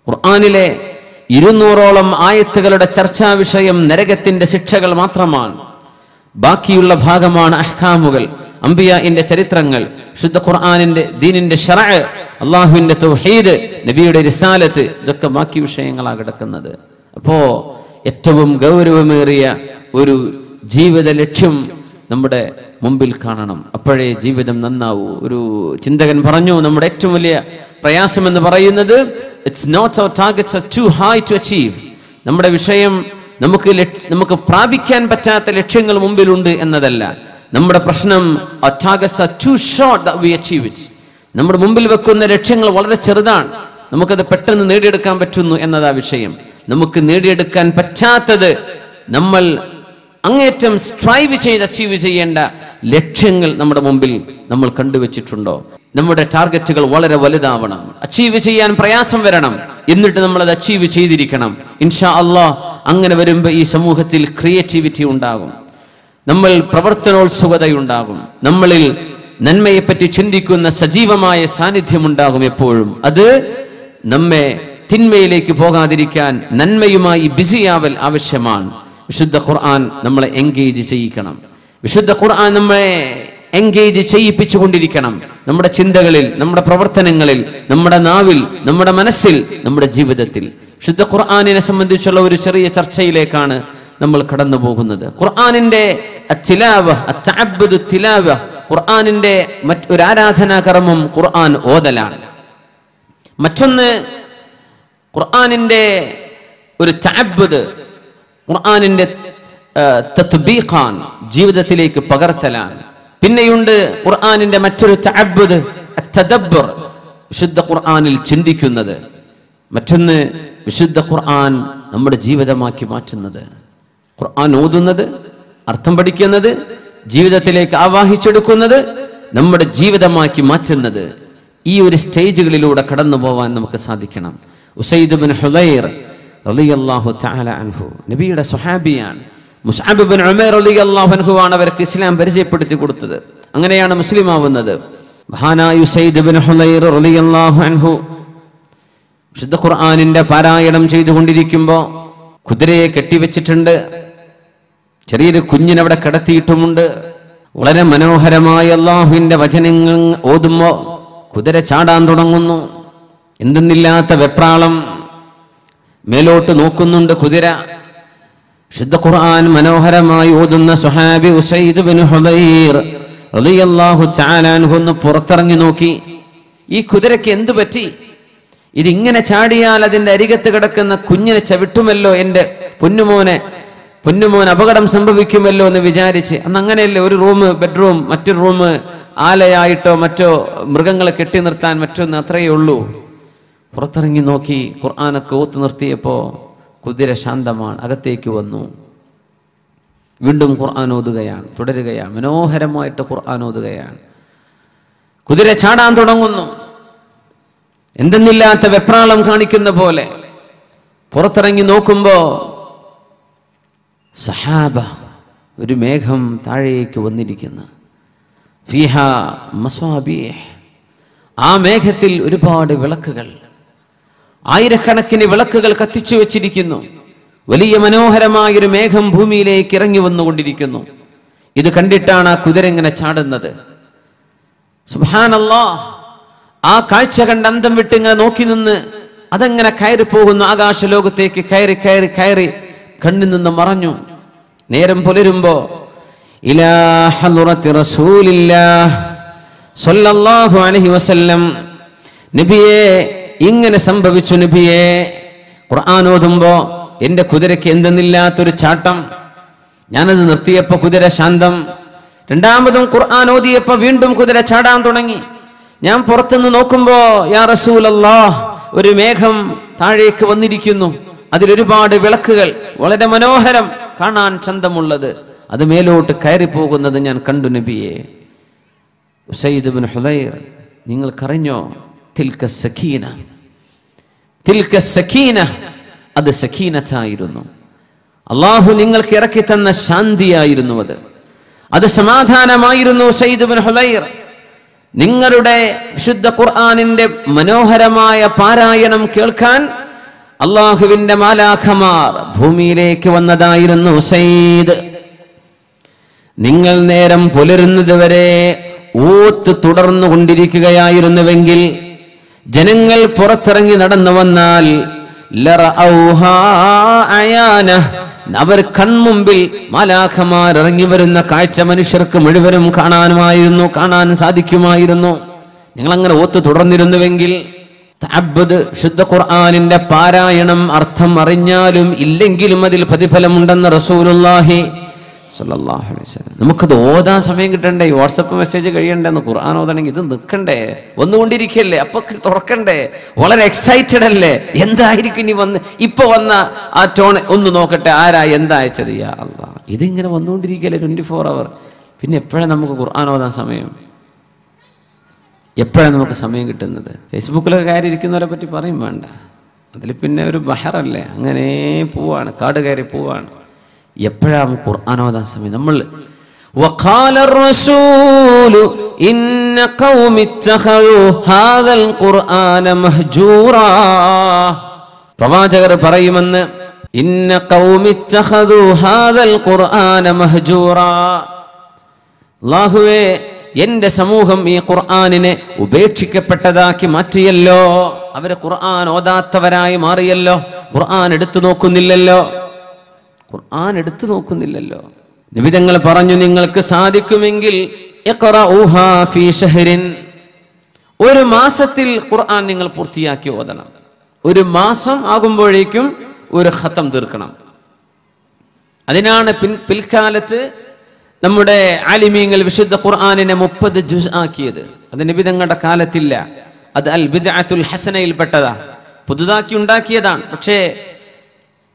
ഖുർആനിലെ 200ഓളം ആയത്തുകളുടെ ചർച്ചാ വിഷയം നരകത്തിന്റെ ശിക്ഷകൾ മാത്രമാണ്. ബാക്കിയുള്ള ഭാഗമാണ് അഹ്കാമുകൾ, അംബിയാഇന്റെ ചരിത്രങ്ങൾ, ശുദ്ധ ഖുർആനിന്റെ ദീനിന്റെ ശറഅ്, അല്ലാഹുവിന്റെ തൗഹീദ്, നബിയുടെ റിസാലത്ത്, ഇതൊക്കെ ബാക്കി വിഷയങ്ങളാണ് കിടക്കുന്നത്. അപ്പോ ഏറ്റവും ഗൗരവമേറിയ ഒരു ജീവിത ലക്ഷ്യം നമ്മുടെ മുമ്പിൽ കാണണം. അപ്പോഴേ ജീവിതം നന്നാവൂ. ഒരു ചിന്തകൻ പറഞ്ഞു, നമ്മുടെ ഏറ്റവും വലിയ പ്രയാസം എന്ന് പറയുന്നത് it's not our targets are too high to achieve. നമ്മുടെ വിഷയം നമുക്ക് പ്രാപിക്കാൻ പറ്റാത്ത ലക്ഷ്യങ്ങൾ മുമ്പിലുണ്ട് എന്നതല്ല. നമ്മുടെ പ്രശ്നം our targets are too short that we achieve it. നമ്മുടെ മുമ്പിൽ വെക്കുന്ന ലക്ഷ്യങ്ങൾ വളരെ ചെറുതാണ്, നമുക്കത് പെട്ടെന്ന് നേടിയെടുക്കാൻ പറ്റുന്നു എന്നതാ വിഷയം. നമുക്ക് നേടിയെടുക്കാൻ പറ്റാത്തത് നമ്മൾ അങ്ങേറ്റം സ്ട്രൈവ് ചെയ്ത് അച്ചീവ് ചെയ്യേണ്ട ലക്ഷ്യങ്ങൾ നമ്മുടെ മുമ്പിൽ നമ്മൾ കണ്ടുവച്ചിട്ടുണ്ടോ? നമ്മുടെ ടാർഗറ്റുകൾ വളരെ വലുതാവണം, അച്ചീവ് ചെയ്യാൻ പ്രയാസം വരണം, എന്നിട്ട് നമ്മൾ അത് അച്ചീവ് ചെയ്തിരിക്കണം. ഇൻഷാ അല്ലാഹ് അങ്ങനെ വരുമ്പോൾ ഈ സമൂഹത്തിൽ ക്രിയേറ്റിവിറ്റി ഉണ്ടാകും, നമ്മൾ പ്രവർത്തനോത്സുകതയുണ്ടാകും, നമ്മളിൽ നന്മയെപ്പറ്റി ചിന്തിക്കുന്ന സജീവമായ സാന്നിധ്യമുണ്ടാകും എപ്പോഴും. അത് നമ്മെ തിന്മയിലേക്ക് പോകാതിരിക്കാൻ നന്മയുമായി ബിസിയാവൽ ആവശ്യമാണ്. വിശുദ്ധ ഖുർആൻ നമ്മളെ എൻഗേജ് ചെയ്യിക്കണം. വിശുദ്ധ ഖുർആൻ നമ്മളെ എൻഗേജ് ചെയ്യിപ്പിച്ചുകൊണ്ടിരിക്കണം. നമ്മുടെ ചിന്തകളിൽ, നമ്മുടെ പ്രവർത്തനങ്ങളിൽ, നമ്മുടെ നാവിൽ, നമ്മുടെ മനസ്സിൽ, നമ്മുടെ ജീവിതത്തിൽ. വിശുദ്ധ ഖുർആനിനെ സംബന്ധിച്ചുള്ള ഒരു ചെറിയ ചർച്ചയിലേക്കാണ് നമ്മൾ കടന്നു പോകുന്നത്. ഖുർആനിന്റെ ഖുർആനിന്റെ മറ്റൊരു ആരാധനാകർമ്മം ഖുർആൻ ഓതലാണ്. മറ്റൊന്ന് ഖുർആനിന്റെ ഒരു തഅബ്ബുദ്, ഖുർആനിന്റെ തത്ബീഖാൻ, ജീവിതത്തിലേക്ക് പകർത്തലാണ്. പിന്നെയുണ്ട് ഖുർആനിന്റെ മറ്റൊരു തഅബ്ബുദ് തദബ്ബുർ, വിശുദ്ധ ഖുർആനിൽ ചിന്തിക്കുന്നത്. മറ്റൊന്ന് വിശുദ്ധ ഖുർആൻ നമ്മുടെ ജീവിതമാക്കി മാറ്റുന്നത്. ഖുർആൻ ഓതുന്നത്, അർത്ഥം പഠിക്കുന്നത്, ജീവിതത്തിലേക്ക് ആവാഹിച്ചെടുക്കുന്നത്, നമ്മുടെ ജീവിതമാക്കി മാറ്റുന്നത്. ഈ ഒരു സ്റ്റേജുകളിലൂടെ കടന്നു പോവാൻ നമുക്ക് സാധിക്കണം. ഉസൈദ് ബിൻ ഹുദൈർ റളിയല്ലാഹു തആല അൻഹു നബിയുടെ സ്വഹാബിയാണ്. മുസ്അബ് ബിൻ ഉമൈർ റളിയല്ലാഹു അൻഹു ആണ് അവർക്ക് ഇസ്ലാം പരിചയപ്പെടുത്തി കൊടുത്തത്. അങ്ങനെയാണ് മുസ്ലിം ആവുന്നത്. മഹാനായ ഉസൈദ് ബിൻ ഹുദൈർ റളിയല്ലാഹു അൻഹു വിശുദ്ധ ഖുർആനിന്റെ പാരായണം ചെയ്തുകൊണ്ടിരിക്കുമ്പോൾ കുതിരയെ കെട്ടിവെച്ചിട്ടുണ്ട്, ചെറിയൊരു കുഞ്ഞിനെ അവിടെ കിടത്തിയിട്ടുമുണ്ട്. വളരെ മനോഹരമായ അല്ലാഹുവിന്റെ വചനങ്ങൾ ഓതുമ്പോൾ കുതിര ചാടാൻ തുടങ്ങുന്നു. എന്തെന്നില്ലാത്ത വെപ്രാളം, മേലോട്ട് നോക്കുന്നുണ്ട് കുതിര. ശുദ്ധ ഖുർആൻ മനോഹരമായി ഓതുന്ന സ്വഹാബി ഉസൈദ് ബിൻ ഹുദൈർ റളിയല്ലാഹു തആല അൻഹു ഒന്ന് പുറത്തിറങ്ങി നോക്കി. ഈ കുതിരയ്ക്ക് എന്തു പറ്റി? ഇതിങ്ങനെ ചാടിയാൽ അതിന്റെ അരികത്ത് കിടക്കുന്ന കുഞ്ഞിനെ ചവിട്ടുമല്ലോ, എൻ്റെ പൊന്നുമോൻ അപകടം സംഭവിക്കുമല്ലോ എന്ന് വിചാരിച്ച്. അന്ന് അങ്ങനെയല്ലേ, ഒരു റൂം ബെഡ്റൂം, മറ്റൊരു റൂം ആലയായിട്ടോ മറ്റോ മൃഗങ്ങളെ കെട്ടി നിർത്താൻ മറ്റൊന്ന്, അത്രയേ ഉള്ളൂ. പുറത്തിറങ്ങി നോക്കി, ഖുർആനൊക്കെ ഓത്ത് നിർത്തിയപ്പോൾ കുതിര ശാന്തമാണ്, അകത്തേക്ക് വന്നു. വീണ്ടും ഖുർആൻ ഓതുകയാണ്, തുടരുകയാണ്, മനോഹരമായിട്ട് ഖുർആൻ ഓതുകയാണ്. കുതിര ചാടാൻ തുടങ്ങുന്നു, എന്തെന്നില്ലാത്ത വെപ്രാളം കാണിക്കുന്ന പോലെ. പുറത്തിറങ്ങി നോക്കുമ്പോ സഹാബ, ഒരു മേഘം താഴേക്ക് വന്നിരിക്കുന്നു. ഫീഹാ മസ്വാബീഹ്, ആ മേഘത്തിൽ ഒരുപാട് വിളക്കുകൾ, ആയിരക്കണക്കിന് വിളക്കുകൾ കത്തിച്ചു വെച്ചിരിക്കുന്നു. വലിയ മനോഹരമായൊരു മേഘം ഭൂമിയിലേക്ക് ഇറങ്ങി വന്നുകൊണ്ടിരിക്കുന്നു. ഇത് കണ്ടിട്ടാണ് ആ കുതിര ഇങ്ങനെ ചാടുന്നത്. സുബ്ഹാനല്ലാഹ്, ആ കാഴ്ച കണ്ട് അന്തം വിട്ട് ഇങ്ങനെ നോക്കി നിന്ന് അതെങ്ങനെ കയറി പോകുന്നു, ആകാശ ലോകത്തേക്ക് കയറി കയറി കയറി കണ്ണിൽ നിന്ന് മറഞ്ഞു. നേരം പുലരുമ്പോ ഇലാ ഹളറത്തി റസൂലില്ലാഹ് സ്വല്ലല്ലാഹു അലൈഹി വസല്ലം, നബിയേ ഇങ്ങനെ സംഭവിച്ചു നബിയേ. ഖുർആൻ ഓതുമ്പോ എന്റെ കുതിരയ്ക്ക് എന്തെന്നില്ലാത്തൊരു ചാട്ടം, ഞാനത് നിർത്തിയപ്പോ കുതിര ശാന്തം. രണ്ടാമതും ഖുർആൻ ഓതിയപ്പോ വീണ്ടും കുതിര ചാടാൻ തുടങ്ങി. ഞാൻ പുറത്തുനിന്ന് നോക്കുമ്പോ യാ റസൂലല്ലാഹ്, ഒരു മേഘം താഴേക്ക് വന്നിരിക്കുന്നു, അതിലൊരുപാട് വിളക്കുകൾ, വളരെ മനോഹരം, കാണാൻ ചന്തമുള്ളത്, അത് മേലോട്ട് കയറി പോകുന്നത് ഞാൻ കണ്ടു നബിയെ. ഉസൈദ് ബിൻ ഹുദൈർ, നിങ്ങൾക്കറിഞ്ഞോ, തിൽക സഖീന, തിൽക സഖീന, അത് സഖീനത്തായിരുന്നു. അള്ളാഹു നിങ്ങൾക്ക് ഇറക്കി തന്ന ശാന്തിയായിരുന്നു, അത് സമാധാനമായിരുന്നു. ഉസൈദ് ബിൻ ഹുദൈർ, നിങ്ങളുടെ വിശുദ്ധ ഖുർആനിന്റെ മനോഹരമായ പാരായണം കേൾക്കാൻ അള്ളാഹുവിന്റെ മാലാഖമാർ ഭൂമിയിലേക്ക് വന്നതായിരുന്നു ഉസൈദ്. നിങ്ങൾ നേരം പുലരുന്നത് വരെ ഓത്ത് തുടർന്നു കൊണ്ടിരിക്കുകയായിരുന്നുവെങ്കിൽ ജനങ്ങൾ പുറത്തിറങ്ങി നടന്നു വന്നാൽ അവർ കൺമുമ്പിൽ മാലാഖമാർ ഇറങ്ങി വരുന്ന കാഴ്ച മനുഷ്യർക്ക് മുഴുവനും കാണാൻ സാധിക്കുമായിരുന്നു. നിങ്ങൾ അങ്ങനെ ഓത്ത് തുടർന്നിരുന്നുവെങ്കിൽ തഅബ്ബുദ് ശുദ്ധ ഖുർആനിന്റെ പാരായണം അർത്ഥം അറിഞ്ഞാലും ഇല്ലെങ്കിലും അതിൽ പ്രതിഫലമുണ്ടെന്ന് റസൂലുള്ളാഹി സ്വല്ലല്ലാഹു അലൈഹി വസല്ലം. നമുക്കത് ഓതാൻ സമയം കിട്ടണ്ടേ? വാട്സപ്പ് മെസ്സേജ് കഴിയണ്ടെന്ന് ഖുർആൻ ഓതണമെങ്കിൽ ഇത് നിൽക്കണ്ടേ? വന്നുകൊണ്ടിരിക്കല്ലേ, അപ്പൊ തുറക്കണ്ടേ? വളരെ എക്സൈറ്റഡ് അല്ലേ? എന്തായിരിക്കും ഇനി ഇപ്പൊ വന്ന ആ ടോൺ ഒന്ന് നോക്കട്ടെ, ആരാ എന്താ അയച്ചത്? യാ അല്ലാഹ്, ഇതിങ്ങനെ വന്നുകൊണ്ടിരിക്കല്ലേ 24 hours. പിന്നെ എപ്പോഴാണ് നമുക്ക് ഖുർആൻ ഓതാൻ സമയം? എപ്പോഴാണ് നമുക്ക് സമയം കിട്ടുന്നത്? ഫേസ്ബുക്കിലൊക്കെ കയറി ഇരിക്കുന്നവരെ പറ്റി പറയും വേണ്ട. അതിൽ പിന്നെ ഒരു ബഹറല്ലേ, അങ്ങനെ പോവാണ്, കാട് കയറി പോവാണ്. എപ്പോഴാണ് ഖുർആൻ ഓതാൻ സമയം? നമ്മൾ وقال الرسول إن قوم اتخذوا هذا القرآن مهجورا. പ്രവാചകർ പറയുമെന്ന് ഇന്ന ഖൗമി ഇത്തഖദു ഹാദൽ ഖുർആന മഹ്ജൂറാ. അല്ലാഹുവേ, എന്റെ സമൂഹം ഈ ഖുർആനിനെ ഉപേക്ഷിക്കപ്പെട്ടതാക്കി മാറ്റിയല്ലോ. അവര് ഖുർആൻ ഓതാത്തവരായി മാറിയല്ലോ. ഖുർആൻ എടുത്തു നോക്കുന്നില്ലല്ലോ. നബി തങ്ങൾ പറഞ്ഞു, നിങ്ങൾക്ക് സാധിക്കുമെങ്കിൽ ഇഖ്റഊഹാ ഫീ ശഹ്റിൻ, ഒരു മാസത്തിൽ ഖുർആൻ നിങ്ങൾ പൂർത്തിയാക്കി ഓതണം. ഒരു മാസം ആകുമ്പോഴേക്കും ഒരു ഖത്തം തീർക്കണം. അതിനാണ് പിൽക്കാലത്ത് നമ്മുടെ ആലിമീങ്ങൾ വിശുദ്ധ ഖുർആനിനെ 30 ജുസ് ആക്കിയത്. അത് നബി തങ്ങളുടെ കാലത്തില്ല. അത് അൽ ബിദ്അത്തുൽ ഹസനയിൽപ്പെട്ടതാ, പുതുതാക്കി ഉണ്ടാക്കിയതാണ്. പക്ഷേ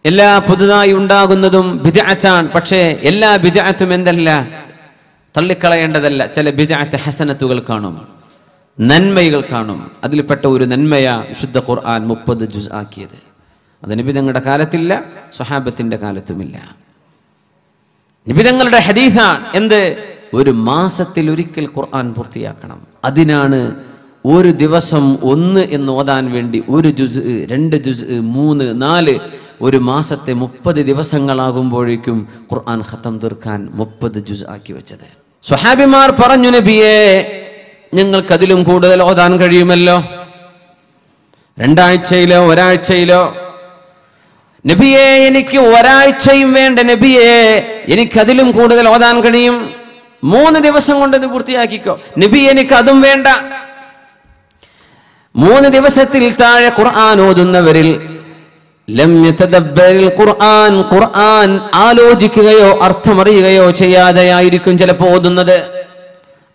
എല്ലാ പുതുതായി ഉണ്ടാകുന്നതും ബിദ്അത്താണ്. പക്ഷേ എല്ലാ ബിദ്അത്തും എന്തല്ല, തള്ളിക്കളയേണ്ടതല്ല. ചില ബിദ്അത്ത് ഹസനത്തുകൾ കാണും, നന്മകൾ കാണും. അതിൽപ്പെട്ട ഒരു നന്മയാ വിശുദ്ധ ഖുർആൻ 30 ജുസ് ആക്കിയത്. അത് നബി തങ്ങളുടെ കാലത്തില്ല, സ്വഹാബത്തിന്റെ കാലത്തുമില്ല. നബി തങ്ങളുടെ ഹദീസാണ് എന്ത്? ഒരു മാസത്തിൽ ഒരിക്കൽ ഖുർആൻ പൂർത്തിയാക്കണം. അതിനാണ് ഒരു ദിവസം 1 എന്ന് ഓതാൻ വേണ്ടി 1 ജുസ്, 2 ജുസ്, 3, 4, ഒരു മാസത്തെ 30 ദിവസങ്ങളാകുമ്പോഴേക്കും ഖുർആൻ ഖത്തം തീർക്കാൻ 30 ജുസ് ആക്കി വെച്ചത്. സ്വഹാബിമാർ പറഞ്ഞു, നബിയേ, ഞങ്ങൾക്ക് അതിലും കൂടുതൽ ഓതാൻ കഴിയുമല്ലോ. 2 ആഴ്ചയിലോ ഒരാഴ്ചയിലോ? നബിയേ, എനിക്ക് ഒരാഴ്ചയും വേണ്ട നബിയേ, എനിക്കതിലും കൂടുതൽ ഓതാൻ കഴിയും. 3 ദിവസം കൊണ്ട് ഇത് പൂർത്തിയാക്കിക്കോ നബി, എനിക്ക് അതും വേണ്ട. 3 ദിവസത്തിൽ താഴെ ഖുർആൻ ഓതുന്നവരിൽ ലം യതദബ്ബറിൽ ഖുർആൻ, ഖുർആൻ ആലോചിക്കുകയോ അർത്ഥമറിയുകയോ ചെയ്യാതെയായിരിക്കും ചിലപ്പോൾ ഓതുന്നത്.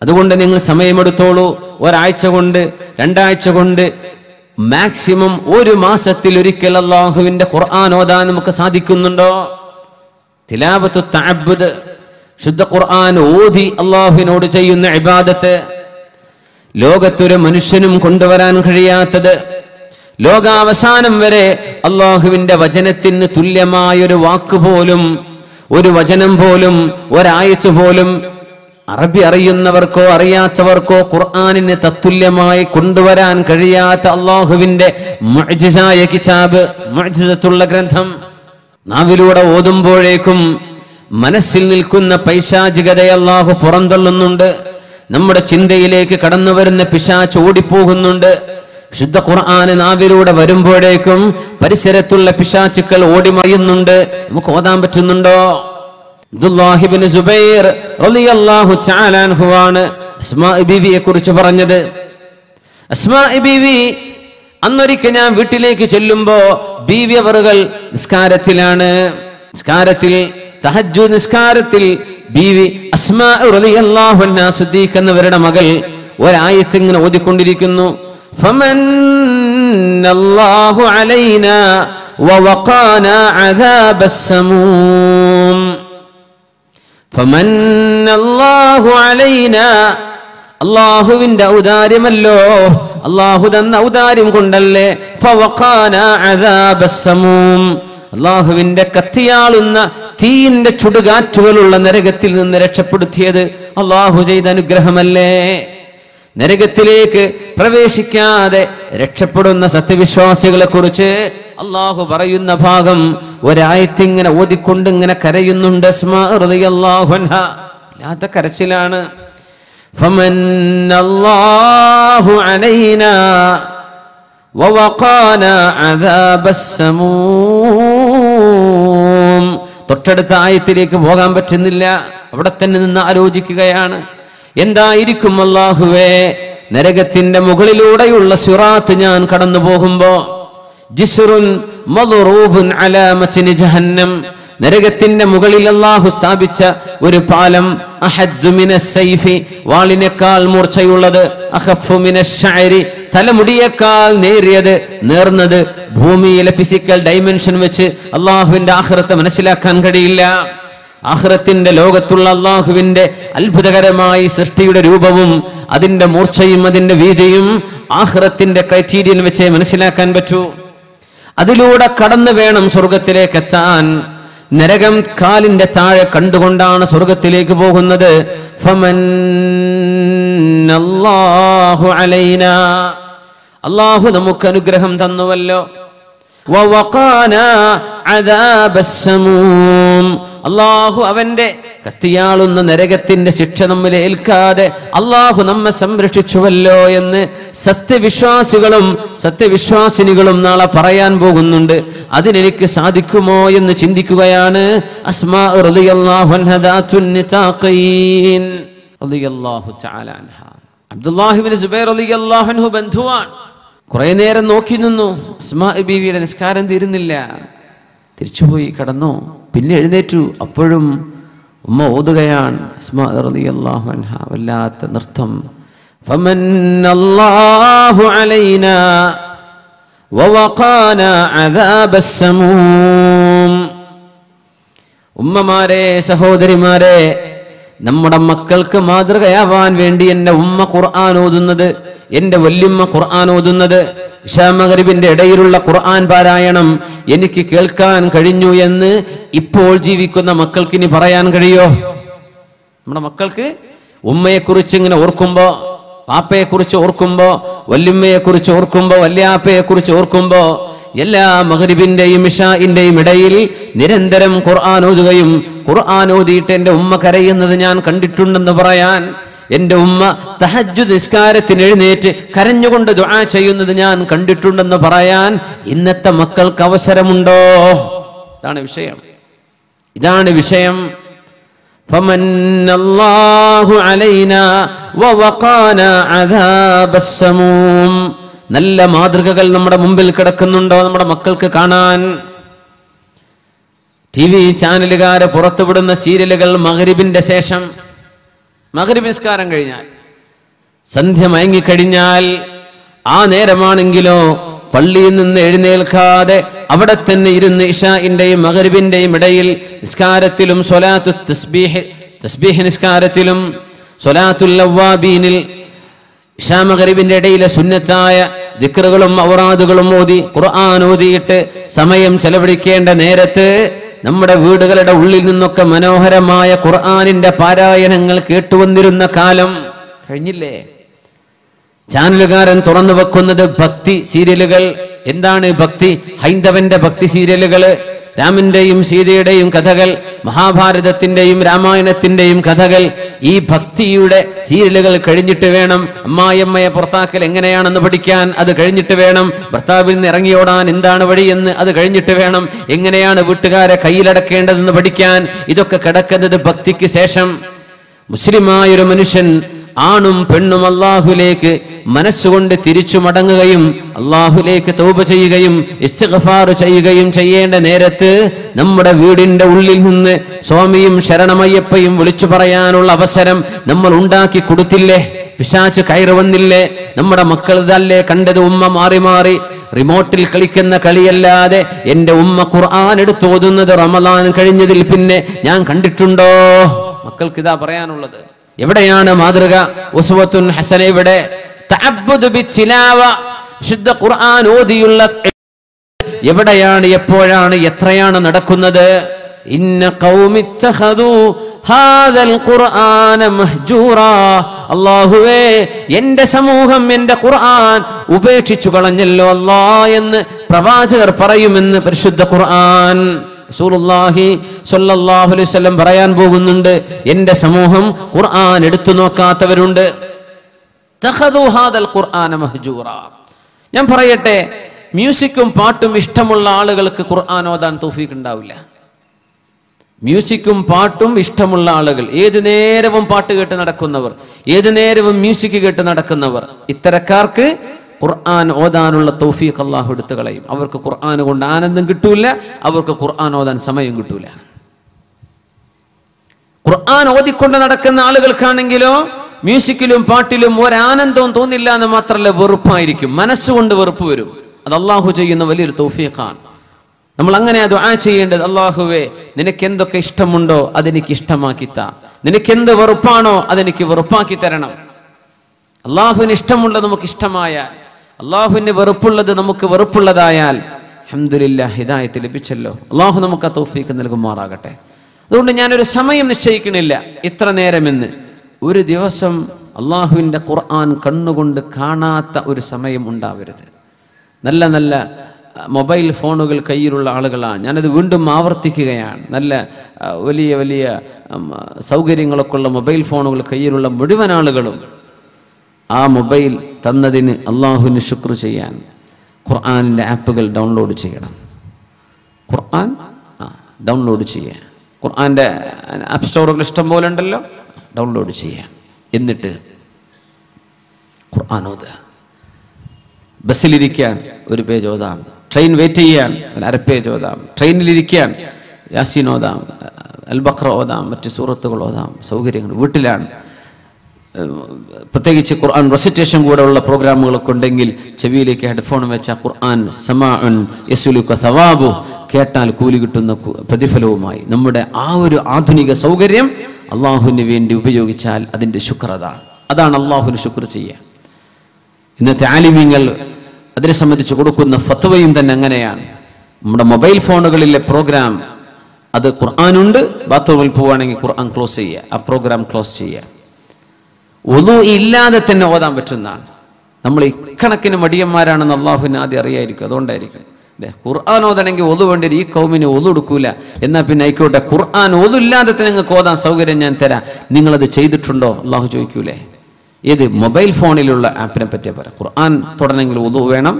അതുകൊണ്ട് നിങ്ങൾ സമയമെടുത്തോളൂ. ഒരാഴ്ച കൊണ്ട്, 2 ആഴ്ച കൊണ്ട്, മാക്സിമം 1 മാസത്തിൽ ഒരിക്കൽ അല്ലാഹുവിന്റെ ഖുർആൻ ഓതാൻ നമുക്ക് സാധിക്കുന്നുണ്ടോ? തിലാവത്തു തഅബ്ബുദ്, ശുദ്ധ ഖുർആൻ ഓതി അല്ലാഹുവിനോട് ചെയ്യുന്ന ഇബാദത്ത്, ലോകത്തൊരു മനുഷ്യനും കൊണ്ടുവരാൻ കഴിയാത്തത്. ലോകാവസാനം വരെ അല്ലാഹുവിന്റെ വചനത്തിന് തുല്യമായൊരു വാക്ക് പോലും, ഒരു വചനം പോലും, ഒരായത്ത് പോലും അറബി അറിയുന്നവർക്കോ അറിയാത്തവർക്കോ ഖുർആനിനെ തത്തുല്യമായി കൊണ്ടുവരാൻ കഴിയാത്ത അല്ലാഹുവിന്റെ മുഅ്ജിസായ കിതാബ്, മുഅ്ജിസത്തുള്ള ഗ്രന്ഥം നാവിലൂടെ ഓതുമ്പോഴേക്കും മനസ്സിൽ നിൽക്കുന്ന പൈശാചികതയെ അല്ലാഹു പുറന്തള്ളുന്നുണ്ട്. നമ്മുടെ ചിന്തയിലേക്ക് കടന്നു വരുന്ന പിശാച് ഓടിപ്പോകുന്നുണ്ട്. ശുദ്ധ ഖുർആൻ നാവിലൂടെ വരുമ്പോഴേക്കും പരിസരത്തുള്ള പിശാചുക്കൾ ഓടിമറിയുന്നുണ്ട്. നമുക്ക് ഓതാൻ പറ്റുന്നുണ്ടോ? അബ്ദുല്ലാഹി ഇബ്നു സുബൈർ റളിയല്ലാഹു തആല അൻഹു ആണ് അസ്മാ ബീവിയെ കുറിച്ച് പറഞ്ഞത്. അസ്മാ ബീവി, അന്നൊരിക്കൽ ഞാൻ വീട്ടിലേക്ക് ചെല്ലുമ്പോ ബീവി അവറുകൾ നിസ്കാരത്തിലാണ്. നിസ്കാരത്തിൽ, തഹജ്ജുദ് നിസ്കാരത്തിൽ ബീവി അസ്മാ റളിയല്ലാഹു അൻഹാ സിദ്ദീഖ് എന്നവരുടെ മകൾ ഒരായത്ത് ഇങ്ങനെ ഓതിക്കൊണ്ടിരിക്കുന്നു. ഫമന്നല്ലാഹു അലൈനാ വവഖാനാ അദാബസ് സമൂം. ഫമന്നല്ലാഹു അലൈനാ, അല്ലാഹുവിന്റെ ഔദാര്യമല്ലോ, അല്ലാഹു തന്ന ഔദാര്യം കൊണ്ടല്ലേ. ഫവഖാനാ അദാബസ് സമൂം, അല്ലാഹുവിന്റെ കത്തിയാളുന്ന തീയിന്റെ ചുടുകാറ്റുകളുള്ള നരകത്തിൽ നിന്ന് രക്ഷപ്പെടുത്തിയത് അല്ലാഹു ചെയ്ത അനുഗ്രഹമല്ലേ. നരകത്തിലേക്ക് പ്രവേശിക്കാതെ രക്ഷപ്പെടുന്ന സത്യവിശ്വാസികളെ കുറിച്ച് അള്ളാഹു പറയുന്ന ഭാഗം ഒരായത്തിങ്ങനെ ഓതിക്കൊണ്ട് ഇങ്ങനെ കരയുന്നുണ്ട്. അസ്മാ റളിയല്ലാഹു അൻഹ ലാത്ത കരച്ചിലാണ്. ഫമന്നല്ലാഹു അലൈനാ വവഖാനാ അദാബസ്സമൂം. തൊട്ടടുത്ത ആയത്തിലേക്ക് പോകാൻ പറ്റുന്നില്ല, അവിടെ തന്നെ നിന്ന് ആലോചിക്കുകയാണ്. എന്തായിരിക്കും അല്ലാഹുവേ, നരകത്തിന്റെ മുകളിലൂടെയുള്ള സിറാത്ത് ഞാൻ കടന്നു പോകുമ്പോ, ജിസ്റുൻ മദ്റൂബുൻ അലാ മത്നി ജഹന്നം, നരകത്തിന്റെ മുകളിൽ അല്ലാഹു സ്ഥാപിച്ച ഒരു പാലം, അഹദ്ദു മിനസ് സൈഫി, വാളിനേക്കാൾ മൂർച്ചയുള്ളത്, അഖഫു മിനശ് ശഅരി, തലമുടിയേക്കാൾ നേരിയത്, നേർന്നത്. ഭൂമിയിലെ ഫിസിക്കൽ ഡൈമെൻഷൻ വെച്ച് അല്ലാഹുവിന്റെ ആഖിറത്ത് മനസ്സിലാക്കാൻ കഴിയില്ല. ആഖിറത്തിന്റെ ലോകത്തുള്ള അല്ലാഹുവിന്റെ അത്ഭുതകരമായ സൃഷ്ടിയുടെ രൂപവും അതിന്റെ മൂർച്ചയും അതിന്റെ വീതിയും ആഖിറത്തിന്റെ ക്രൈറ്റീരിയൻ വെച്ചേ മനസ്സിലാക്കാൻ പറ്റൂ. അതിലൂടെ കടന്നു വേണം സ്വർഗത്തിലേക്ക് എത്താൻ. നരകം കാലിന്റെ താഴെ കണ്ടുകൊണ്ടാണ് സ്വർഗത്തിലേക്ക് പോകുന്നത്. ഫമന്നല്ലാഹു അലൈനാ, അല്ലാഹു നമുക്ക് അനുഗ്രഹം തന്നുവല്ലോ. വവഖാനാ അദാബസ്സമൂം, അല്ലാഹു അവന്റെ കത്തിയാളുന്ന നരകത്തിന്റെ ശിക്ഷ നമ്മിൽ ഏൽക്കാതെ അല്ലാഹു നമ്മെ സംരക്ഷിച്ചുവല്ലോ എന്ന് സത്യവിശ്വാസികളും സത്യവിശ്വാസിനികളും നാളെ പറയാൻ പോകുന്നുണ്ട്. അതിനെനിക്ക് സാധിക്കുമോ എന്ന് ചിന്തിക്കുകയാണ്. അസ്മാ റളിയല്ലാഹു അൻഹാ ദാത്തുൻ നിതാഖീൻ റളിയല്ലാഹു തആല അൻഹ. അബ്ദുല്ലാഹി ഇബ്നു സുബൈർ റളിയല്ലാഹു അൻഹു ബന്ധുവാണ്. കുറെ നേരം നോക്കി നിന്നു. അസ്മാ ബീവിയുടെ നിസ്കാരം തീരുന്നില്ല. തിരിച്ചുപോയി കടന്നു. പിന്നെ എഴുന്നേറ്റു. അപ്പോഴും ഉമ്മ ഓതുകയാണ്. അസ്മാ റളിയല്ലാഹു അൻഹ വല്ലാത്ത നൃത്തം. ഫമന്നല്ലാഹു അലൈനാ വവഖാനാ അദാബസ്സമൂം. ഉമ്മമാരെ, സഹോദരിമാരെ, നമ്മുടെ മക്കൾക്ക് മാതൃകയാവാൻ വേണ്ടി എന്റെ ഉമ്മ ഖുർആൻ ഓതുന്നത്, എന്റെ വല്യമ്മ ഖുർആൻ ഓതുന്നത്, ഇശാ മഗ്രിബിന്റെ ഇടയിലുള്ള ഖുർആൻ പാരായണം എനിക്ക് കേൾക്കാൻ കഴിഞ്ഞു എന്ന് ഇപ്പോൾ ജീവിക്കുന്ന മക്കൾക്ക് ഇനി പറയാൻ കഴിയോ? നമ്മുടെ മക്കൾക്ക് ഉമ്മയെക്കുറിച്ച് ഇങ്ങനെ ഓർക്കുമ്പോ, പാപ്പയെക്കുറിച്ച് ഓർക്കുമ്പോ, വല്യമ്മയെക്കുറിച്ച് ഓർക്കുമ്പോ, വല്യാപ്പയെക്കുറിച്ച് ഓർക്കുമ്പോ, എല്ലാ മഗ്രിബിന്റെയും ഇശാഇന്റെയും ഇടയിൽ നിരന്തരം ഖുർആൻ ഓതുകയും ഖുർആൻ ഓതിയിട്ട് എന്റെ ഉമ്മ കരയുന്നത് ഞാൻ കണ്ടിട്ടുണ്ടെന്ന് പറയാൻ, എന്റെ ഉമ്മ തഹജ്ജുദ് നിസ്കാരത്തിന് എഴുന്നേറ്റ് കരഞ്ഞുകൊണ്ട് ദുആ ചെയ്യുന്നത് ഞാൻ കണ്ടിട്ടുണ്ടെന്ന് പറയാൻ ഇന്നത്തെ മക്കൾക്ക് അവസരമുണ്ടോ? ഇതാണ് വിഷയം. ഇതാണ് വിഷയം. ഫമന്നല്ലാഹു അലൈനാ വവഖാനാ അദാബസ്സമൂം. നല്ല മാതൃകകൾ നമ്മുടെ മുമ്പിൽ കിടക്കുന്നുണ്ടോ നമ്മുടെ മക്കൾക്ക് കാണാൻ? TV ചാനലുകാര് പുറത്തുവിടുന്ന സീരിയലുകൾ മഗ്രിബിന്റെ ശേഷം, മഗ്രിബ് നിസ്കാരം കഴിഞ്ഞാൽ, സന്ധ്യ മയങ്ങിക്കഴിഞ്ഞാൽ, ആ നേരമാണെങ്കിലോ പള്ളിയിൽ നിന്ന് എഴുന്നേൽക്കാതെ അവിടെ തന്നെ ഇരുന്ന് ഇശാഇന്റെയും മഗ്രിബിന്റെയും ഇടയിൽ നിസ്കാരത്തിലും സ്വലാത്തു തസ്ബീഹ് നിസ്കാരത്തിലും സ്വലാത്തുൽ അവ്വാബീനിൽ ഇശാ മഗ്രിബിന്റെ ഇടയിലെ സുന്നത്തായ ദിക്റുകളും ഔറാദുകളും ഓതി ഖുർആൻ ഓതിയിട്ട് സമയം ചെലവഴിക്കേണ്ട നേരത്ത് നമ്മുടെ വീടുകളുടെ ഉള്ളിൽ നിന്നൊക്കെ മനോഹരമായ ഖുർആനിന്റെ പാരായണങ്ങൾ കേട്ടുവന്നിരുന്ന കാലം കഴിഞ്ഞില്ലേ? ചാനലുകാരൻ തുറന്നു വെക്കുന്നത് ഭക്തി സീരിയലുകൾ. എന്താണ് ഭക്തി? ഹൈന്ദവന്റെ ഭക്തി സീരിയലുകള്, രാമന്റെയും സീതയുടെയും കഥകൾ, മഹാഭാരതത്തിന്റെയും രാമായണത്തിന്റെയും കഥകൾ. ഈ ഭക്തിയുടെ സീരിയലുകൾ കഴിഞ്ഞിട്ട് വേണം അമ്മായിയമ്മയെ പുറത്താക്കൽ എങ്ങനെയാണെന്ന് പഠിക്കാൻ. അത് കഴിഞ്ഞിട്ട് വേണം ഭർത്താവിൽ നിന്ന് ഇറങ്ങിയോടാൻ എന്താണ് വഴിയെന്ന്. അത് കഴിഞ്ഞിട്ട് വേണം എങ്ങനെയാണ് വീട്ടുകാരെ കയ്യിലടക്കേണ്ടതെന്ന് പഠിക്കാൻ. ഇതൊക്കെ കിടക്കുന്നത് ഭക്തിക്ക് ശേഷം. മുസ്ലിമായൊരു മനുഷ്യൻ, ആണും പെണ്ണും അല്ലാഹുവിലേക്ക് മനസ്സുകൊണ്ട് തിരിച്ചു മടങ്ങുകയും അല്ലാഹുവിലേക്ക് തൗബ ചെയ്യുകയും ഇസ്തിഗ്ഫാർ ചെയ്യുകയും ചെയ്യേണ്ട നേരത്ത് നമ്മുടെ വീടിന്റെ ഉള്ളിൽ നിന്ന് സ്വാമിയും ശരണമയ്യപ്പയും വിളിച്ചു പറയാനുള്ള അവസരം നമ്മൾ ഉണ്ടാക്കി കൊടുത്തില്ലേ? പിശാച് കയറി വന്നില്ലേ? നമ്മുടെ മക്കൾ ഇതല്ലേ കണ്ടത്? ഉമ്മ മാറി മാറി റിമോട്ടിൽ കളിക്കുന്ന കളിയല്ലാതെ എന്റെ ഉമ്മ ഖുർആൻ എടുത്തോതുന്നത് റമദാൻ കഴിഞ്ഞതിൽ പിന്നെ ഞാൻ കണ്ടിട്ടുണ്ടോ? മക്കൾക്ക് ഇതാ പറയാനുള്ളത്. എവിടെയാണ് മാതൃക? ഉസ്വത്തുൻ ഹസന എവിടെ? തഅബ്ബുദ് ബിത്തിലാവ, ശുദ്ധ ഖുർആൻ ഓതിയുള്ള എവിടെയാണ്, എപ്പോഴാണ്, എത്രയാണ് നടക്കുന്നത്? ഇന്ന ഖൗമി ഇത്തഖദൂ ഹാദൽ ഖുർആന മഹ്ജൂറാ. അല്ലാഹുവേ, എന്റെ സമൂഹം എന്റെ ഖുർആൻ ഉപേക്ഷിച്ചു കളഞ്ഞല്ലോ അല്ലാ എന്ന് പ്രവാചകർ പറയുമെന്ന് പരിശുദ്ധ ഖുർആൻ. റസൂലുള്ളാഹി സ്വല്ലല്ലാഹു അലൈഹി വസല്ലം പറയാൻ പോകുന്നുണ്ട്, എന്റെ സമൂഹം ഖുർആൻ എടുത്തു നോക്കാത്തവരുണ്ട്. തഖദു ഹാദൽ ഖുർആന മഹ്ജൂറ. ഞാൻ പറയട്ടെ, മ്യൂസിക്കും പാട്ടും ഇഷ്ടമുള്ള ആളുകൾക്ക് ഖുർആൻ ഓതാൻ തൗഫീഖ് ഉണ്ടാവില്ല. മ്യൂസിക്കും പാട്ടും ഇഷ്ടമുള്ള ആളുകൾ, ഏതു നേരവും പാട്ട് കേട്ട് നടക്കുന്നവർ, ഏതു നേരവും മ്യൂസിക് കേട്ട് നടക്കുന്നവർ, ഇത്തരക്കാർക്ക് ഖുർആൻ ഓതാനുള്ള തൗഫീഖ് അല്ലാഹു എടുത്തു കളയും. അവർക്ക് ഖുർആൻ കൊണ്ട് ആനന്ദം കിട്ടൂല, അവർക്ക് ഖുർആൻ ഓതാൻ സമയം കിട്ടൂല. ഖുർആൻ ഓതിക്കൊണ്ട് നടക്കുന്ന ആളുകൾക്കാണെങ്കിലോ മ്യൂസിക്കിലും പാട്ടിലും ഒരാനന്ദവും തോന്നില്ല എന്ന് മാത്രമല്ല, വെറുപ്പായിരിക്കും, മനസ്സുകൊണ്ട് വെറുപ്പ് വരും. അത് അല്ലാഹു ചെയ്യുന്ന വലിയൊരു തൗഫീഖാണ്. നമ്മൾ അങ്ങനെ ദുആ ചെയ്യേണ്ടത്, അല്ലാഹുവേ നിനക്ക് എന്തൊക്കെ ഇഷ്ടമുണ്ടോ അതെനിക്ക് ഇഷ്ടമാക്കി താ, നിനക്ക് എന്ത് വെറുപ്പാണോ അതെനിക്ക് വെറുപ്പാക്കി തരണം. അള്ളാഹുവിന് ഇഷ്ടമുള്ളത് നമുക്ക് ഇഷ്ടമായാൽ, അള്ളാഹുവിന് വെറുപ്പുള്ളത് നമുക്ക് വെറുപ്പുള്ളതായാൽ അൽഹംദുലില്ലാഹ് ഹിദായത്ത് ലഭിച്ചല്ലോ. അള്ളാഹു നമുക്ക് ആ തൗഫീഖ് നൽകുമാറാകട്ടെ. അതുകൊണ്ട് ഞാനൊരു സമയം നിശ്ചയിക്കണില്ല ഇത്ര നേരമെന്ന്. ഒരു ദിവസം അള്ളാഹുവിൻ്റെ ഖുർആൻ കണ്ണുകൊണ്ട് കാണാത്ത ഒരു സമയം ഉണ്ടാവരുത്. നല്ല നല്ല മൊബൈൽ ഫോണുകൾ കയ്യിലുള്ള ആളുകളാണ്, ഞാനത് വീണ്ടും ആവർത്തിക്കുകയാണ്. നല്ല വലിയ വലിയ സൗകര്യങ്ങളൊക്കെ ഉള്ള മൊബൈൽ ഫോണുകൾ കയ്യിലുള്ള മുഴുവൻ ആളുകളും ആ മൊബൈൽ തന്നതിന് അള്ളാഹുവിന് ശുക്ർ ചെയ്യാൻ ഖുർആനിൻ്റെ ആപ്പുകൾ ഡൗൺലോഡ് ചെയ്യണം. ഖുർആൻ ഡൗൺലോഡ് ചെയ്യാം. ഖുർആൻ്റെ ആപ്പ് സ്റ്റോറുകൾ ഇഷ്ടം പോലെ ഉണ്ടല്ലോ, ഡൗൺലോഡ് ചെയ്യാം. എന്നിട്ട് ഖുർആൻ ഓതുക. ബസ്സിലിരിക്കാൻ ഒരു പേജ് ഓതാം, ട്രെയിൻ വെയിറ്റ് ചെയ്യാൻ ഒരു അര പേജ് ഓതാം, ട്രെയിനിലിരിക്കാൻ യാസീൻ ഓതാം, അൽ ബഖറ ഓതാം, മറ്റ് സൂറത്തുകൾ ഓതാം. സൗകര്യങ്ങൾ വീട്ടിലാണ്. പ്രത്യേകിച്ച് ഖുർആൻ റെസിറ്റേഷൻ കൂടെ ഉള്ള പ്രോഗ്രാമുകളൊക്കെ ഉണ്ടെങ്കിൽ ചെവിയിലേക്ക് ഹെഡ്ഫോൺ വെച്ച ഖുർആൻ സമാഉൻ യസ്ലുക സവാബു, കേട്ടാൽ കൂലി കിട്ടുന്ന പ്രതിഫലവുമായി നമ്മുടെ ആ ഒരു ആധുനിക സൗകര്യം അള്ളാഹുവിന് വേണ്ടി ഉപയോഗിച്ചാൽ അതിൻ്റെ ശുക്ർ അതാണ് അള്ളാഹുവിന് ശുക്ർ ചെയ്യുക. ഇന്നത്തെ ആലിമീങ്ങൾ അതിനെ സംബന്ധിച്ച് കൊടുക്കുന്ന ഫത്വയും തന്നെ അങ്ങനെയാണ്. നമ്മുടെ മൊബൈൽ ഫോണുകളിലെ പ്രോഗ്രാം അത് ഖുർആനുണ്ട്, ബാത്റൂമിൽ പോവുകയാണെങ്കിൽ ഖുർആൻ ക്ലോസ് ചെയ്യുക, ആ പ്രോഗ്രാം ക്ലോസ് ചെയ്യുക. ഒളു ഇല്ലാതെ തന്നെ ഓതാൻ പറ്റുന്നതാണ്. നമ്മൾ ഇക്കണക്കിന് മടിയന്മാരാണെന്ന് അള്ളാഹുവിന് ആദ്യം അറിയായിരിക്കും, അതുകൊണ്ടായിരിക്കും അല്ലേ. ഖുർആൻ ഓതണമെങ്കിൽ ഒളു വേണ്ടി ഈ കൗമിന് ഒളു എടുക്കൂല, എന്നാൽ പിന്നെ ആയിക്കോട്ടെ ഖുർആൻ ഒളു ഇല്ലാതെ തന്നെ നിങ്ങൾക്ക് ഓതാൻ സൗകര്യം ഞാൻ തരാം, നിങ്ങളത് ചെയ്തിട്ടുണ്ടോ അള്ളാഹു ചോദിക്കൂലേ. ഏത് മൊബൈൽ ഫോണിലുള്ള ആപ്പിനെ പറ്റിയാ പറയാം. ഖുർആൻ തുടരണമെങ്കിൽ ഉദു വേണം.